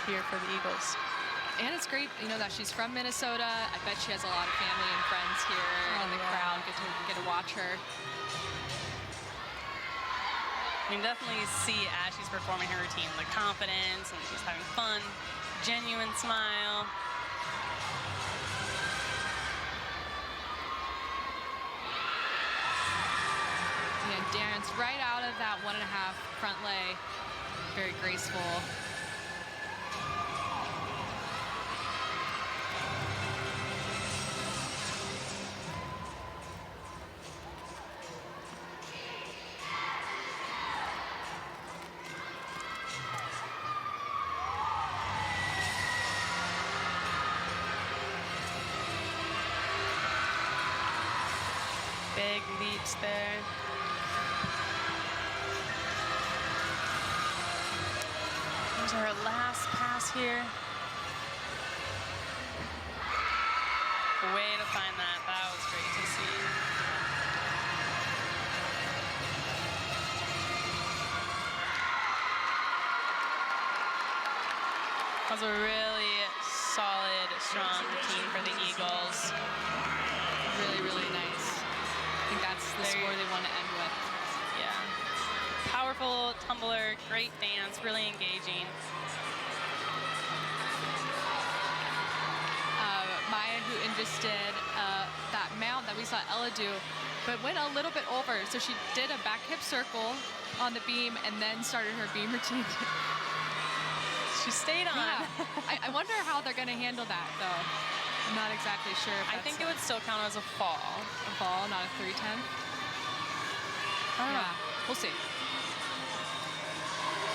here for the Eagles. And it's great, you know, that she's from Minnesota. I bet she has a lot of family and friends here in the crowd. Get to watch her. You can definitely see as she's performing her routine, the confidence, and she's having fun, genuine smile. And dance right out of that 1.5 front lay. Very graceful. Big leaps there. Here's our last pass here. Way to find that. That was great to see. That was a really solid, strong routine for the Eagles. Really, really nice. I think that's the score they want to end with. Yeah. Powerful tumbler, great dance, really engaging. Maya, who invested that mount that we saw Ella do, but went a little bit over. So she did a back hip circle on the beam and then started her beam routine. She stayed on. Yeah. I wonder how they're going to handle that, though. I'm not exactly sure. If I think it would still count as a fall. A fall, not a 310. I don't know. We'll see.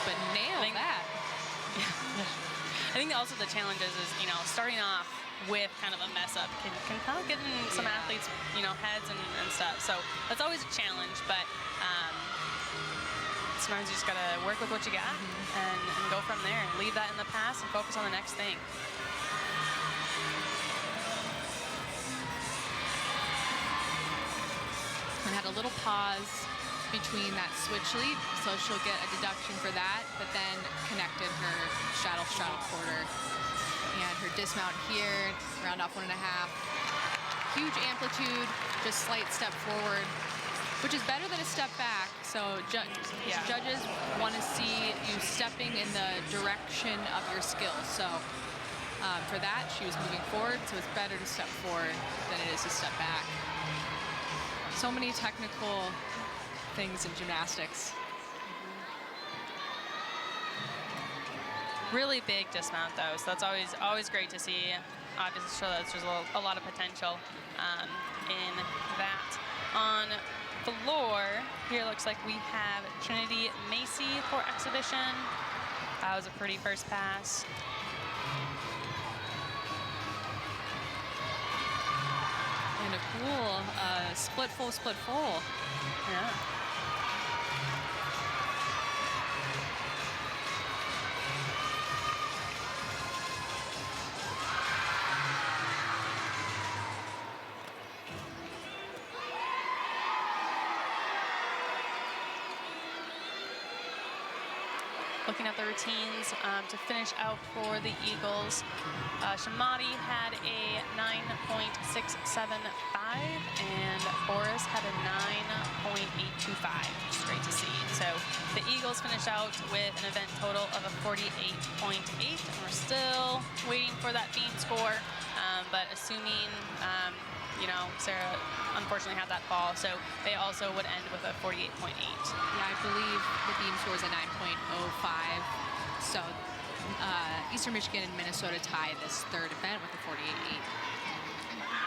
But nail that. I think also the challenge is you know, starting off with kind of a mess up can kind of get in some athletes, you know, heads and stuff. So that's always a challenge, but sometimes you just gotta work with what you got and go from there. Leave that in the past and focus on the next thing. And had a little pause between that switch lead, so she'll get a deduction for that, but then connected her straddle quarter. And her dismount here, round off 1.5. Huge amplitude, just slight step forward, which is better than a step back. So judges want to see you stepping in the direction of your skills. So for that, she was moving forward, so it's better to step forward than it is to step back. So many technical things in gymnastics. Really big dismount though, so that's always great to see. Obviously, show that there's a lot of potential in that. On floor, here looks like we have Trinity Macy for exhibition. That was a pretty first pass. And a cool split full. Yeah. Looking at the routines to finish out for the Eagles, Shamati had a 9.675 and Boris had a 9.825, which is great to see. So the Eagles finished out with an event total of a 48.8, and we're still waiting for that beam score, but assuming you know, Sarah unfortunately had that fall, so they also would end with a 48.8. Yeah, I believe the beam score is a 9.05. So Eastern Michigan and Minnesota tie this third event with a 48.8.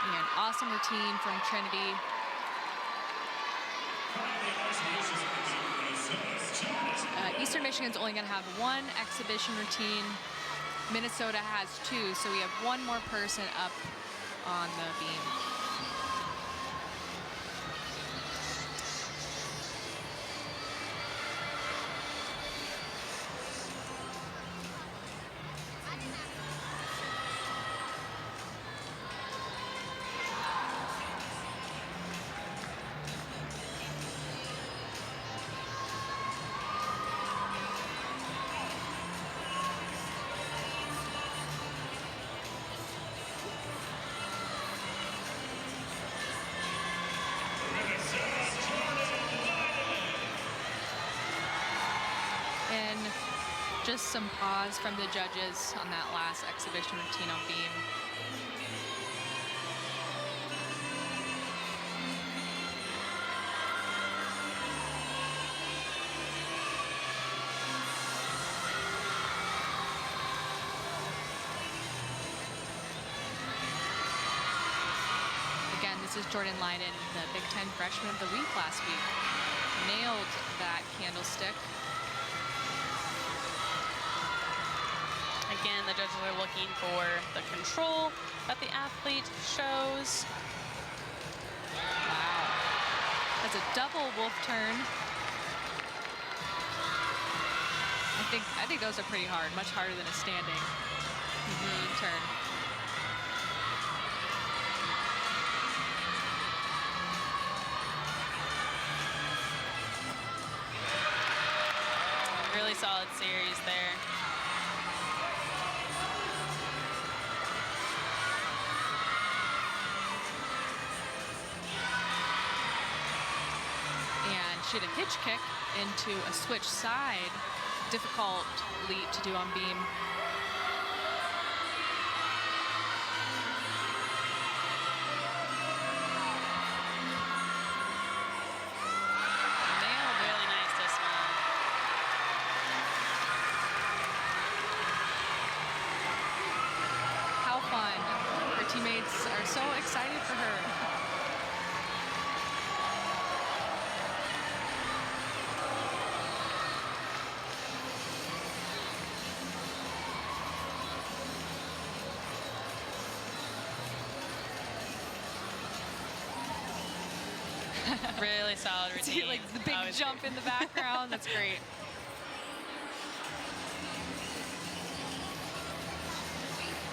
And awesome routine from Trinity. Eastern Michigan's only going to have one exhibition routine. Minnesota has two, so we have one more person up on the beam. Just some pause from the judges on that last exhibition routine on beam. Again, this is Jordan Leiden, the Big Ten Freshman of the Week last week. Nailed that candlestick. Again, the judges are looking for the control that the athlete shows. Wow. That's a double wolf turn. I think those are pretty hard, much harder than a standing turn. Really solid series there. She had a hitch kick into a switch side. Difficult leap to do on beam. so excited for her. Really solid routine. See, like the big jump in the background. That's great.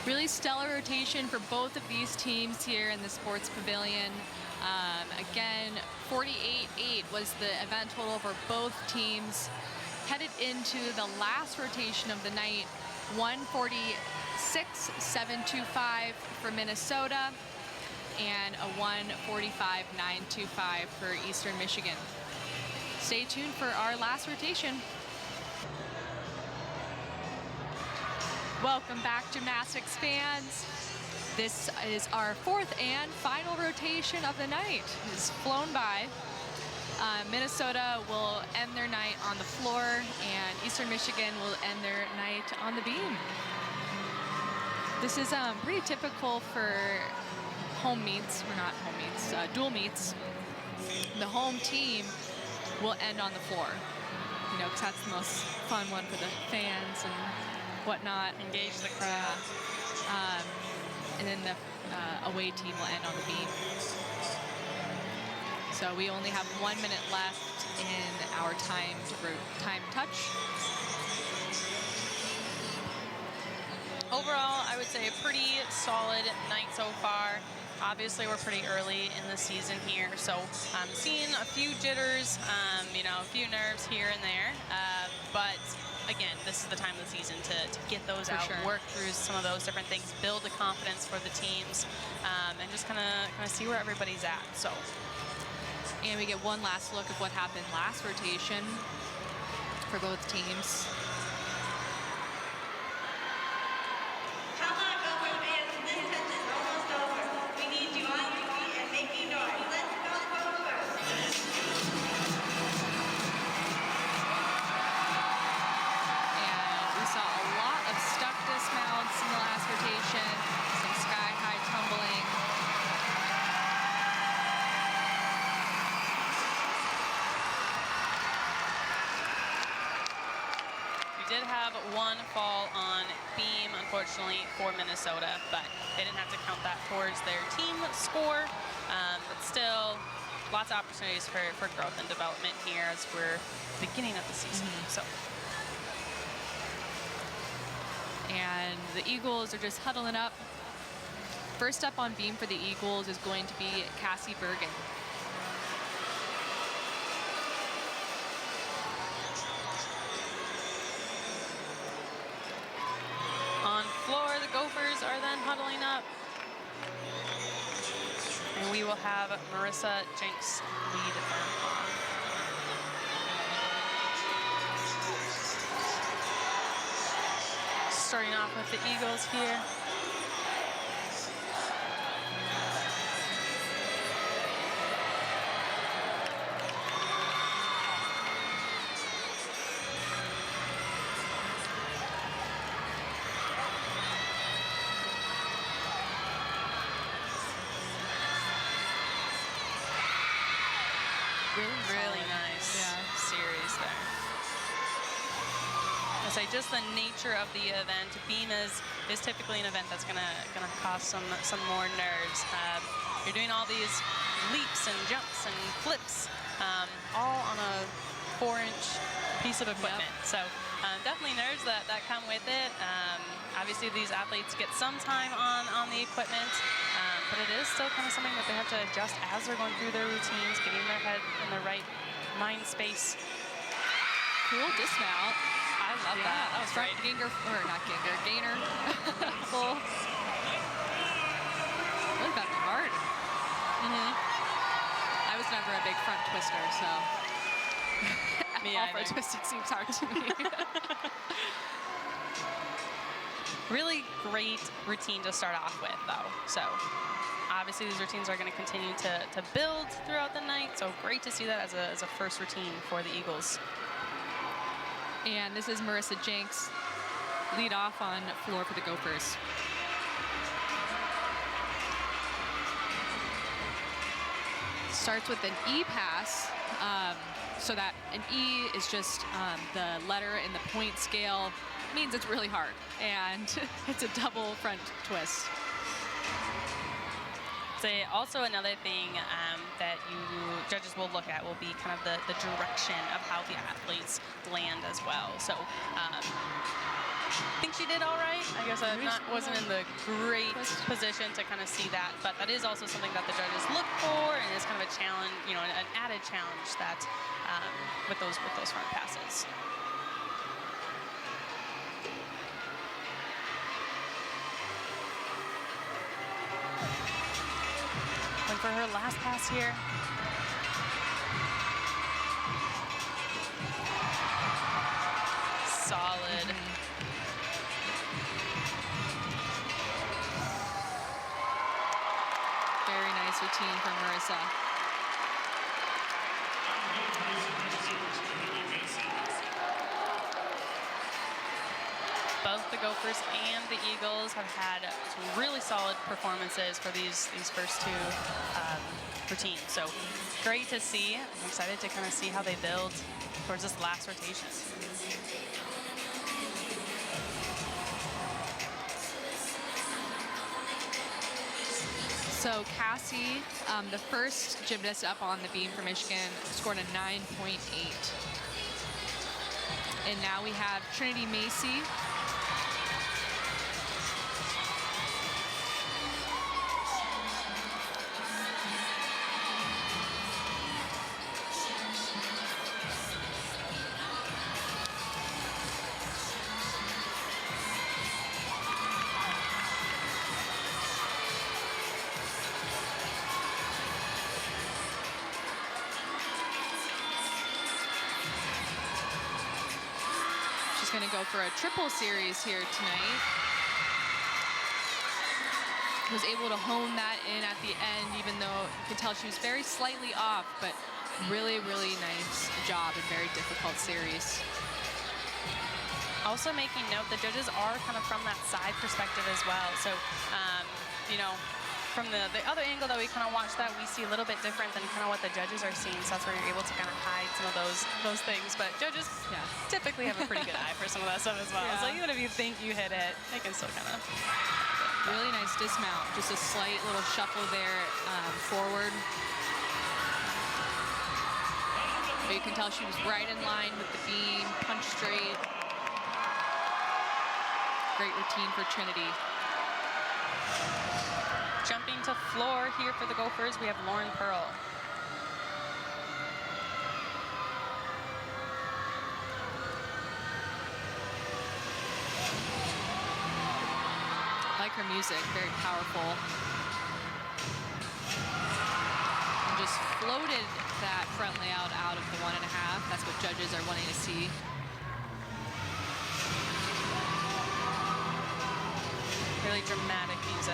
Really stellar rotation for both of these teams here in the sports pavilion. Again, 48-8 was the event total for both teams. Headed into the last rotation of the night, 146.725 for Minnesota and a 145.925 for Eastern Michigan. Stay tuned for our last rotation. Welcome back, gymnastics fans. This is our fourth and final rotation of the night. It's flown by. Minnesota will end their night on the floor, and Eastern Michigan will end their night on the beam. This is pretty typical for home meets, or not home meets, dual meets. The home team will end on the floor, you know, because that's the most fun one for the fans and whatnot. Engage the crowd. And then the away team will end on the beam. So we only have 1 minute left in our time touch. Overall, I would say a pretty solid night so far. Obviously, we're pretty early in the season here, so I'm seeing a few jitters, you know, a few nerves here and there. But again, this is the time of the season to get those out, work through some of those different things, build the confidence for the teams, and just kind of see where everybody's at. So, and we get one last look of what happened last rotation for both teams. Did have one fall on beam, unfortunately, for Minnesota, but they didn't have to count that towards their team score. But still, lots of opportunities for growth and development here as we're beginning of the season. So, and the Eagles are just huddling up. First up on beam for the Eagles is going to be Cassie Bergen. Floor, the Gophers are then huddling up. And we will have Marissa Jenks lead them off. Starting off with the Eagles here. Really nice series there. I say just the nature of the event. Beam is typically an event that's gonna cause some more nerves. You're doing all these leaps and jumps and flips, all on a 4-inch piece of equipment. So definitely nerves that come with it. Obviously, these athletes get some time on the equipment. But it is still kind of something that they have to adjust as they're going through their routines, getting their head in the right mind space. Cool dismount. I love that. That was front great. gainer, or not gainer, gainer. Full. That was about to be hard. I was never a big front twister, so. Me All either. front twisting seems hard to me. Really great routine to start off with, though. So obviously these routines are going to continue to build throughout the night. So great to see that as a first routine for the Eagles. And this is Marissa Jenks, lead off on floor for the Gophers. starts with an E pass. So that an E is just the letter in the point scale. Means it's really hard, and it's a double front twist. Also another thing that you judges will look at will be kind of the direction of how the athletes land as well. So I think she did all right. I guess I wasn't in the great position to kind of see that, but that is also something that the judges look for, and it's kind of a challenge, you know, an added challenge that with those front passes. Went for her last pass here. Solid. Very nice routine from Marissa. Both the Gophers and the Eagles have had some really solid performances for these first two routines. So great to see. I'm excited to kind of see how they build towards this last rotation. So Cassie, the first gymnast up on the beam for Michigan, scored a 9.8. And now we have Trinity Macy. Going to go for a triple series here tonight. Was able to hone that in at the end, even though you can tell she was very slightly off, but really, really nice job and very difficult series. Also making note, the judges are kind of from that side perspective as well. So, you know, from the other angle that we kind of watch that, we see a little bit different than kind of what the judges are seeing. So that's where you're able to kind of hide some of those things. But judges typically have a pretty good eye for some of that stuff as well. Yeah. So even if you think you hit it, they can still kind of. Really nice dismount. Just a slight little shuffle there forward. But you can tell she was right in line with the beam, punch straight. Great routine for Trinity. Jumping to floor here for the Gophers, we have Lauren Pearl. I like her music, very powerful. And just floated that front layout out of the 1.5. That's what judges are wanting to see. Really dramatic music.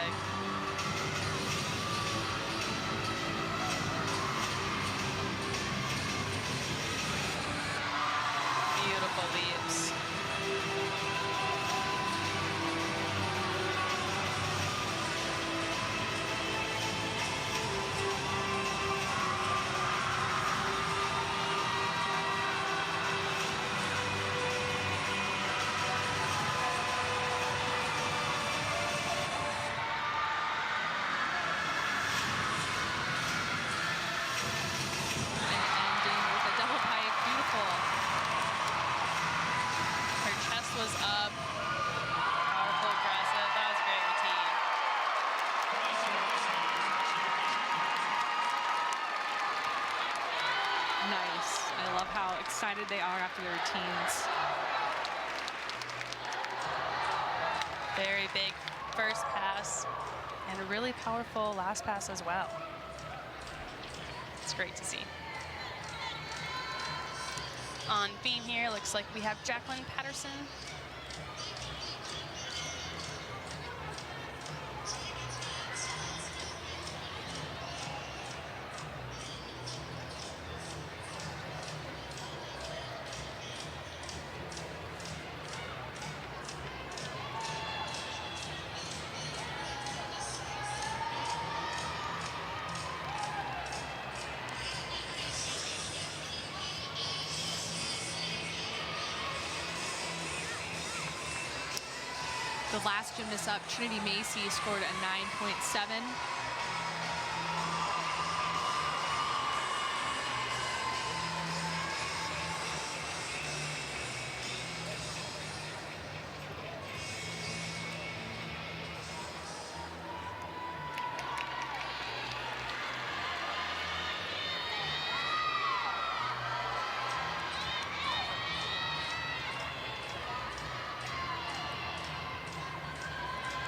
Beautiful leaps. Excited they are after their routines. Very big first pass and a really powerful last pass as well. It's great to see. On beam here, looks like we have Jacqueline Patterson. The last gymnast up, Trinity Macy, scored a 9.7.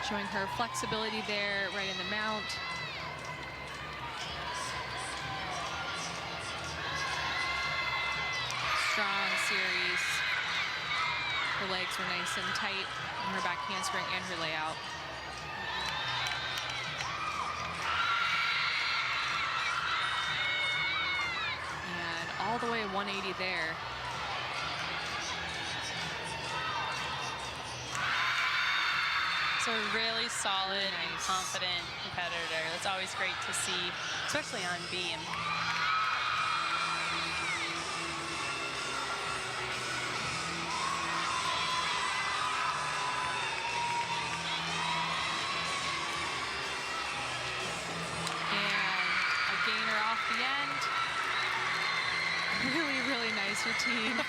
Showing her flexibility there right in the mount. Strong series. Her legs were nice and tight in her back handspring and her layout. And all the way 180 there. So a really solid and confident competitor. That's always great to see, especially on beam. And a gainer off the end. Really, really nice routine.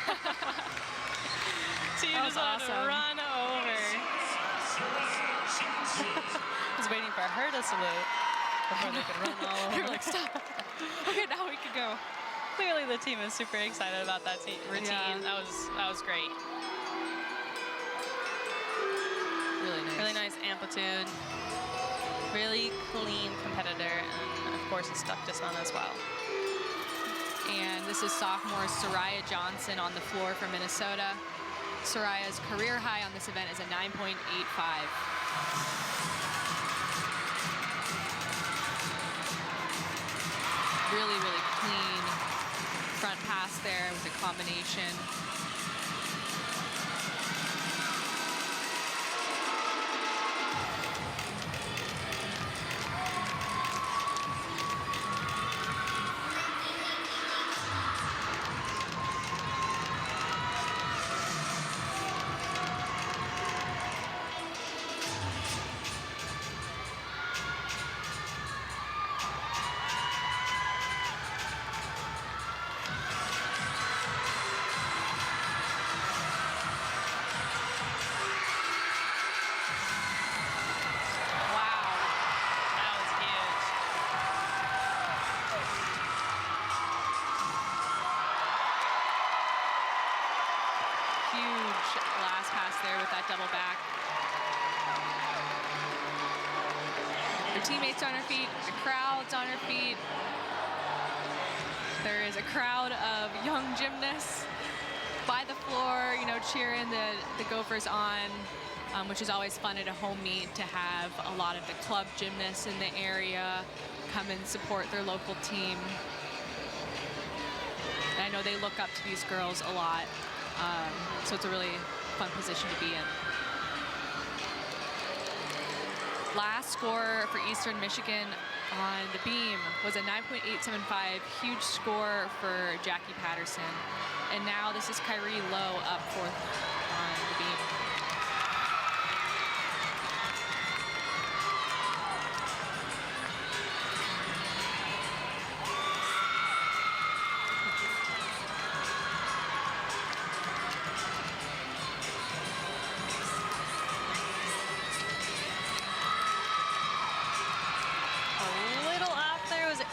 So you just wanted to run over. I was waiting for her to salute before they could run all over. You're like, stop. Okay, now we can go. Clearly the team is super excited about that routine. Yeah. That was great. Really nice. Really nice amplitude. Really clean competitor, and of course it stuck this on as well. And this is sophomore Soraya Johnson on the floor for Minnesota. Soraya's career high on this event is a 9.85. Really, really clean front pass there with a combination. Double back. Her teammates on her feet, the crowd's on her feet. There is a crowd of young gymnasts by the floor, you know, cheering the Gophers on, which is always fun at a home meet to have a lot of the club gymnasts in the area come and support their local team. And I know they look up to these girls a lot, so it's a really fun position to be in. Last score for Eastern Michigan on the beam was a 9.875, huge score for Jackie Patterson. And now this is Kyrie Lowe up fourth on the beam.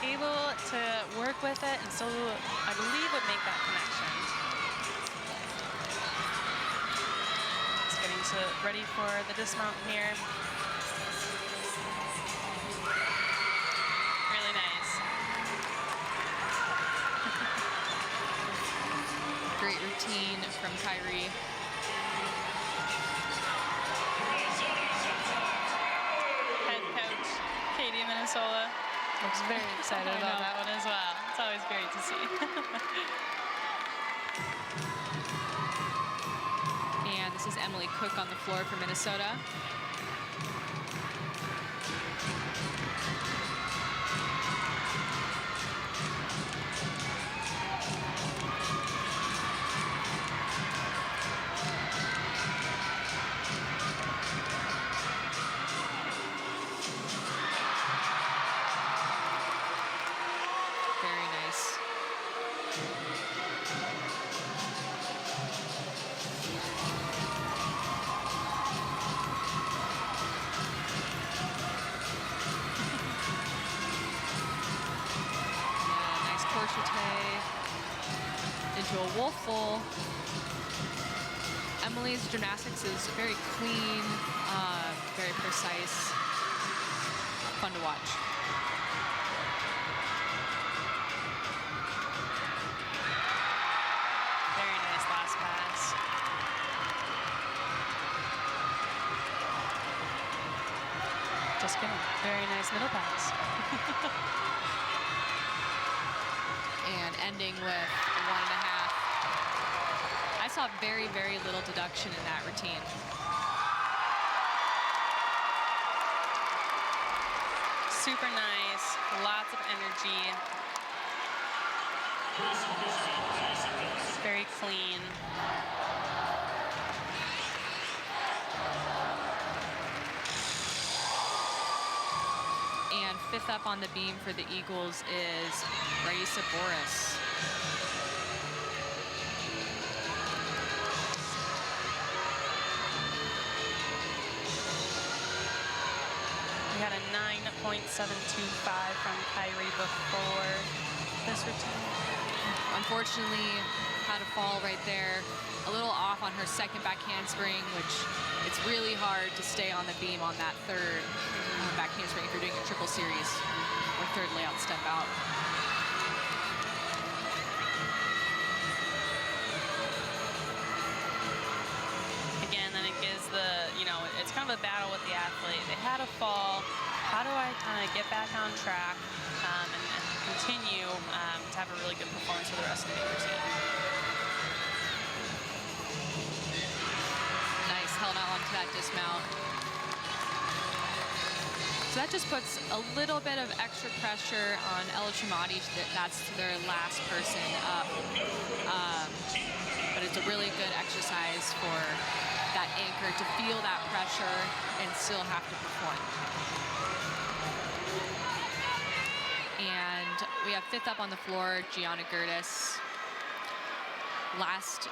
Able to work with it and still, I believe, would make that connection. It's getting ready for the dismount here. Really nice. Great routine from Kyrie. Head coach, Katie Minnesota. Looks very excited about that one as well. It's always great to see. And this is Emily Cook on the floor for Minnesota. Wolfel, Emily's gymnastics is very clean, very precise, fun to watch. Very nice last pass. Just kidding. Very nice middle pass. And ending with 1.5. I saw very, very little deduction in that routine. Super nice, lots of energy. Very clean. And fifth up on the beam for the Eagles is Raisa Boris. We had a 9.725 from Kyrie before this routine. Unfortunately, had a fall right there. A little off on her second back handspring, which it's really hard to stay on the beam on that third back handspring if you're doing a triple series or third layout step out. Again, then it gives the, it's kind of a battle with the athlete. They had a fall. How do I kind of get back on track and continue to have a really good performance for the rest of the routine? Nice, held out onto that dismount. So that just puts a little bit of extra pressure on Ella Tremati. That's their last person up. But it's a really good exercise for that anchor to feel that pressure and still have to perform. And we have fifth up on the floor, Gianna Gertis. Last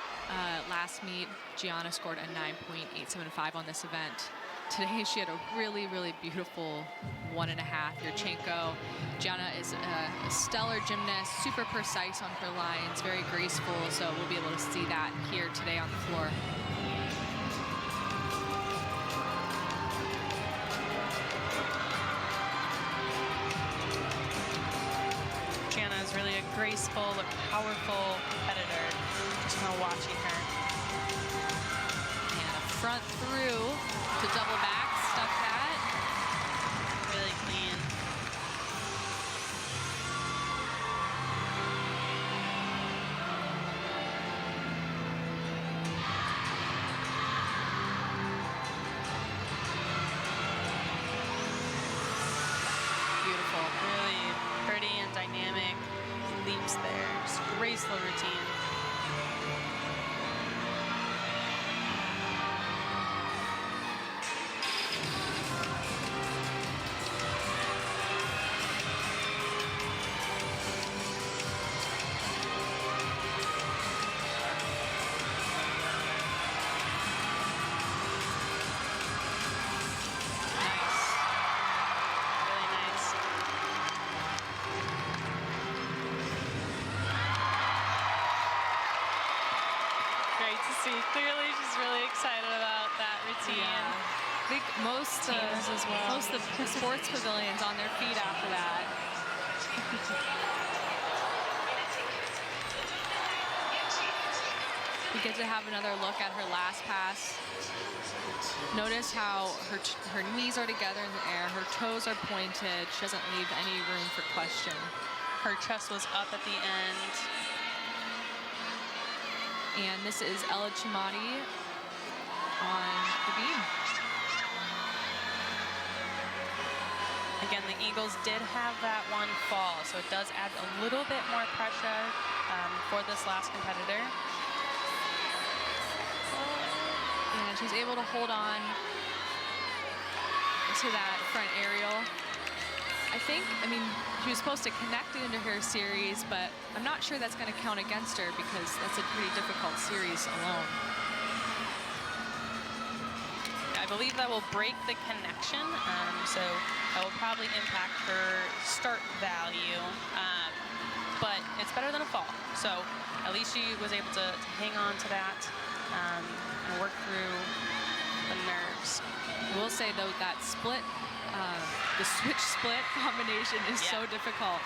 meet, Gianna scored a 9.875 on this event. Today she had a really, really beautiful 1.5 Yurchenko. Gianna is a stellar gymnast, super precise on her lines, very graceful, so we'll be able to see that here today on the floor. Gianna is really a graceful but powerful competitor. Just kind of watching her. And a front through to double back, stuck that. Really clean. Beautiful. Really pretty and dynamic leaps there. Just graceful routine. Clearly, she's really excited about that routine. Yeah. I think most of the sports pavilions on their feet after that. We get to have another look at her last pass. Notice how her knees are together in the air, her toes are pointed. She doesn't leave any room for question. Her chest was up at the end. And this is Ella Tremati on the beam. Again, the Eagles did have that one fall, so it does add a little bit more pressure for this last competitor. And she's able to hold on to that front aerial. I mean, she was supposed to connect it into her series, but I'm not sure that's going to count against her because that's a pretty difficult series alone. I believe that will break the connection, so that will probably impact her start value. but it's better than a fall. So at least she was able to hang on to that and work through the nerves. I will say, though, that split, the switch split combination is so difficult.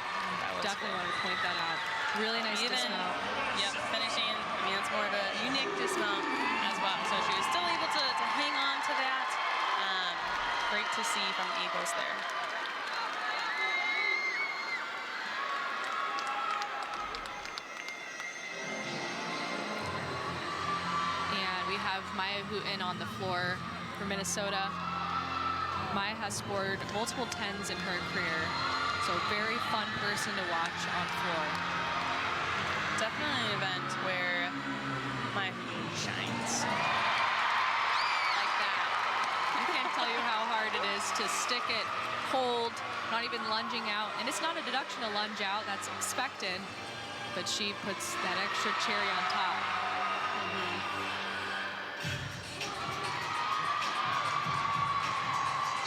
Definitely want to point that out. Really nice dismount. Yep, finishing. I mean, it's more of a unique dismount as well. So she was still able to hang on to that. Great to see from the Eagles there. And we have Maya Hooten on the floor for Minnesota. Maya has scored multiple 10s in her career, so very fun person to watch on floor. Definitely an event where Maya Hooten shines. Like that. I can't tell you how hard it is to stick it, hold, not even lunging out. And it's not a deduction to lunge out, that's expected, but she puts that extra cherry on top.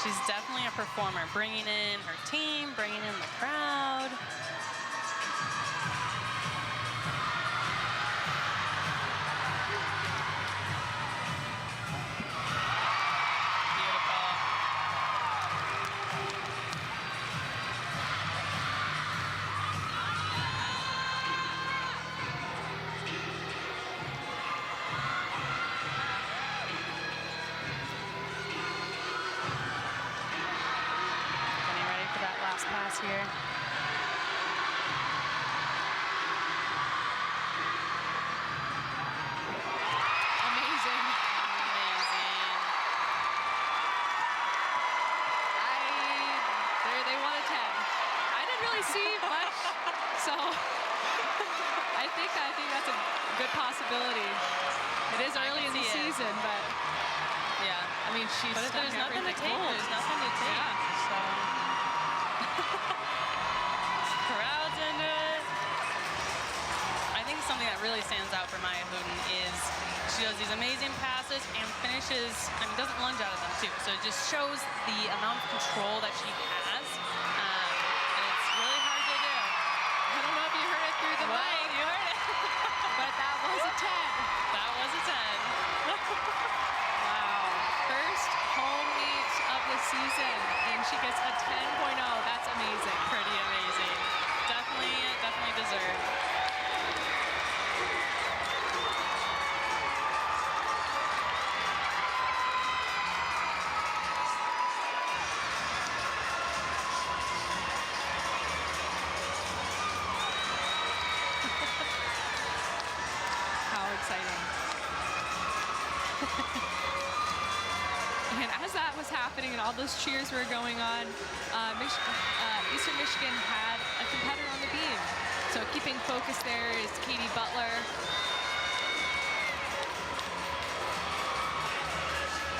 She's definitely a performer, bringing in her team, bringing in the crowd. Beautiful. Pass here. Amazing. Amazing. They won a 10. I didn't really see much, so I think that's a good possibility. It is early in the season, but yeah, I mean, she's but if there's nothing to take, there's nothing to take. Yeah. So. Crowd's into it. I think something that really stands out for Maya Hooten is she does these amazing passes and finishes, I mean, doesn't lunge out of them too. So it just shows the amount of control that she has. And it's really hard to do. I don't know if you heard it through the mic. You heard it. But that was a 10. That was a 10. Wow. First home meet of the season, and she gets a 10.0. That's amazing. Pretty amazing. Definitely deserved. How exciting. And as that was happening and all those cheers were going on, Eastern Michigan had a competitor on the beam. So keeping focus there is Katie Butler.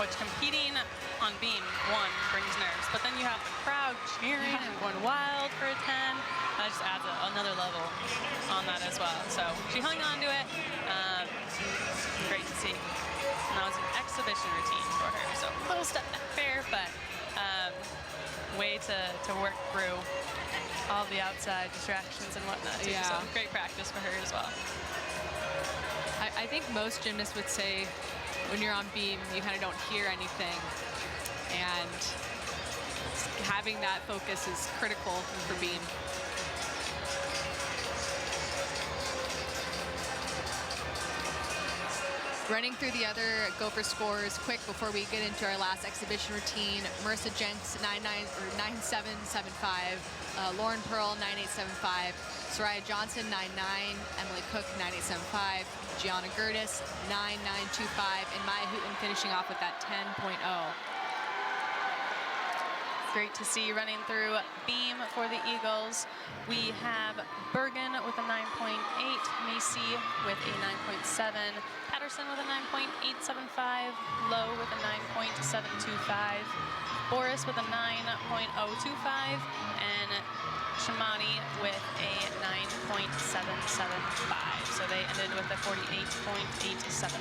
Which competing on beam, one, brings nerves, but then you have the crowd cheering and going wild for a 10. That just adds another level on that as well. So she hung on to it. Great to see. And that was an exhibition routine for her. So a little step back fair, but way to work through all the outside distractions and whatnot too. Yeah. So great practice for her as well. I think most gymnasts would say when you're on beam, you kind of don't hear anything. And having that focus is critical for beam. Running through the other Gopher scores quick before we get into our last exhibition routine. Marissa Jenks, 9775. Lauren Pearl, 9875. Soraya Johnson, 99. Emily Cook, 9875. Gianna Gertis, 9925. And Maya Hooten finishing off with that 10.0. Great to see running through beam for the Eagles. We have Bergen with a 9.8, Macy with a 9.7, Patterson with a 9.875, Lowe with a 9.725, Boris with a 9.025, and Shamani with a 9.775. So they ended with a 48.875.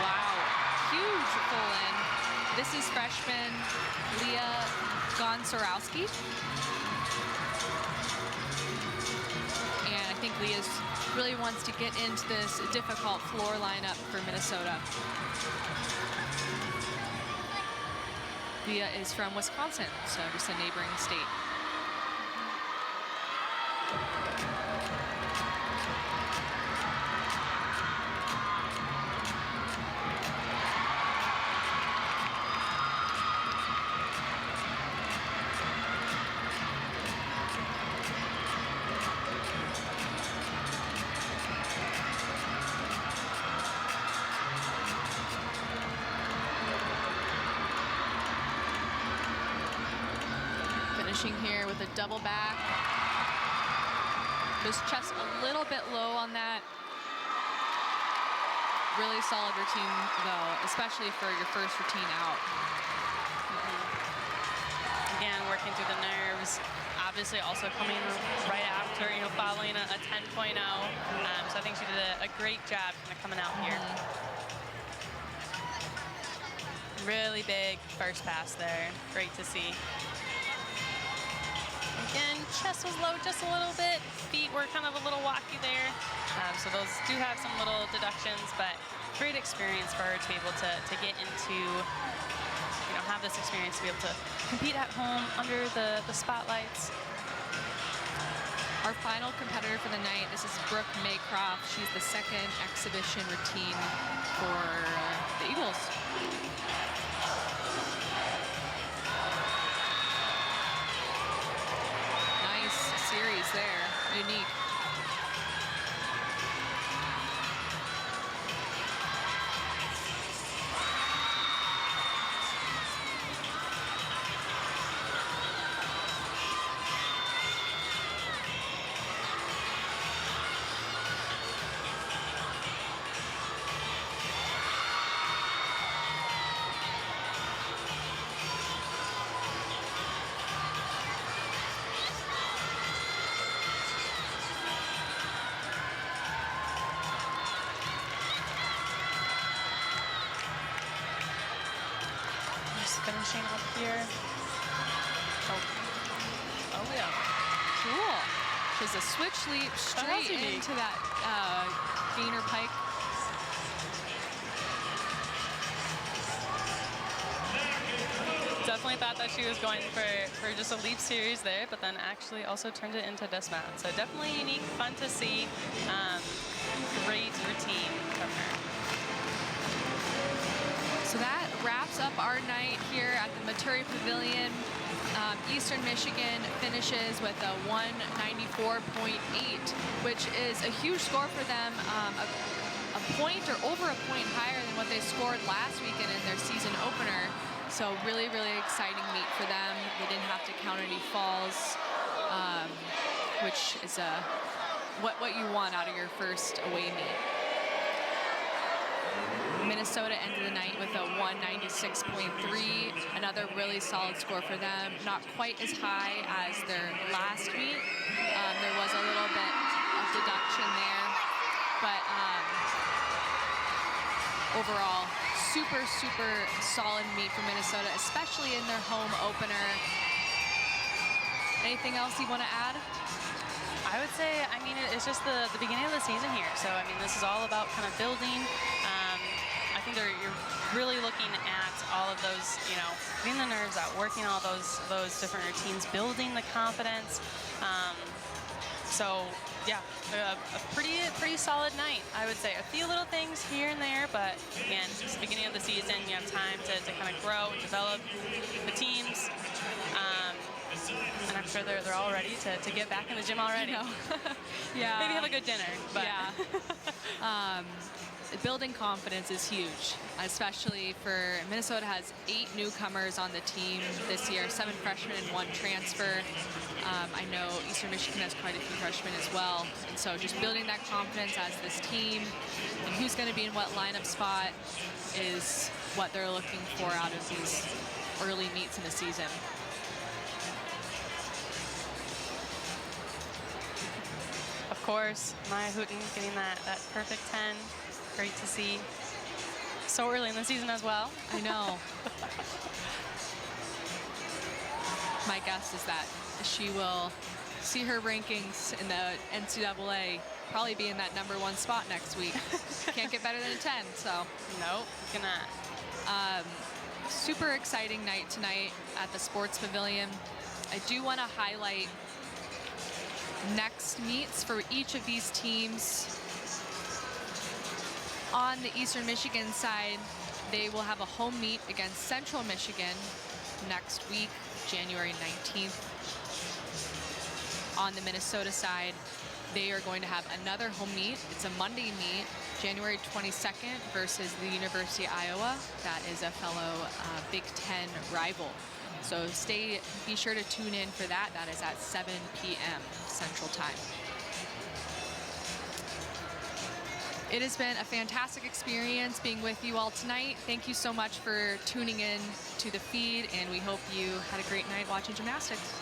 Wow, huge pull-in. This is freshman Leah Gonsorowski. Leah really wants to get into this difficult floor lineup for Minnesota. Leah is from Wisconsin, so just a neighboring state. Here with a double back. Just chest a little bit low on that. Really solid routine though, especially for your first routine out. Again, working through the nerves. Obviously also coming right after, following a 10.0. So I think she did a great job kind of coming out here. Really big first pass there. Great to see. Again, chest was low just a little bit. Feet were kind of a little walky there. So those do have some little deductions, but great experience for her to be able to get into, have this experience to be able to compete at home under the spotlights. Our final competitor for the night, this is Brooke Maycroft. She's the second exhibition routine for the Eagles. Series there, unique. Finishing up here. Oh yeah. Cool. There's a switch leap straight into that gainer pike. Definitely thought that she was going for just a leap series there, but then actually also turned it into dismount. So definitely unique, fun to see. Great routine from her. So that wraps up our night here at the Maturi Pavilion. Eastern Michigan finishes with a 194.8, which is a huge score for them, a point or over a point higher than what they scored last weekend in their season opener. So really, really exciting meet for them. They didn't have to count any falls, which is what you want out of your first away meet. Minnesota ended the night with a 196.3, another really solid score for them. Not quite as high as their last meet. There was a little bit of deduction there, but overall, super, super solid meet for Minnesota, especially in their home opener. Anything else you want to add? I would say, it's just the beginning of the season here. So, this is all about kind of building. I think you're really looking at all of those, getting the nerves out, working all those different routines, building the confidence. So, yeah, a pretty solid night, I would say. A few little things here and there, but again, it's the beginning of the season. You have time to kind of grow and develop the teams. And I'm sure they're all ready to get back in the gym already. Yeah. Maybe have a good dinner. But. Yeah. Building confidence is huge, especially for Minnesota has 8 newcomers on the team this year, 7 freshmen and 1 transfer. I know Eastern Michigan has quite a few freshmen as well. And so just building that confidence as this team and who's going to be in what lineup spot is what they're looking for out of these early meets in the season. Of course, Maya Hooten getting that perfect 10. Great to see. So early in the season as well. I know. My guess is that she will see her rankings in the NCAA probably be in that #1 spot next week. Can't get better than a 10, so. Nope, cannot. Super exciting night tonight at the Sports Pavilion. I do want to highlight next meets for each of these teams. On the Eastern Michigan side, they will have a home meet against Central Michigan next week, January 19th. On the Minnesota side, they are going to have another home meet. It's a Monday meet, January 22nd versus the University of Iowa. That is a fellow Big Ten rival. So be sure to tune in for that. That is at 7 p.m. Central Time. It has been a fantastic experience being with you all tonight. Thank you so much for tuning in to the feed, and we hope you had a great night watching gymnastics.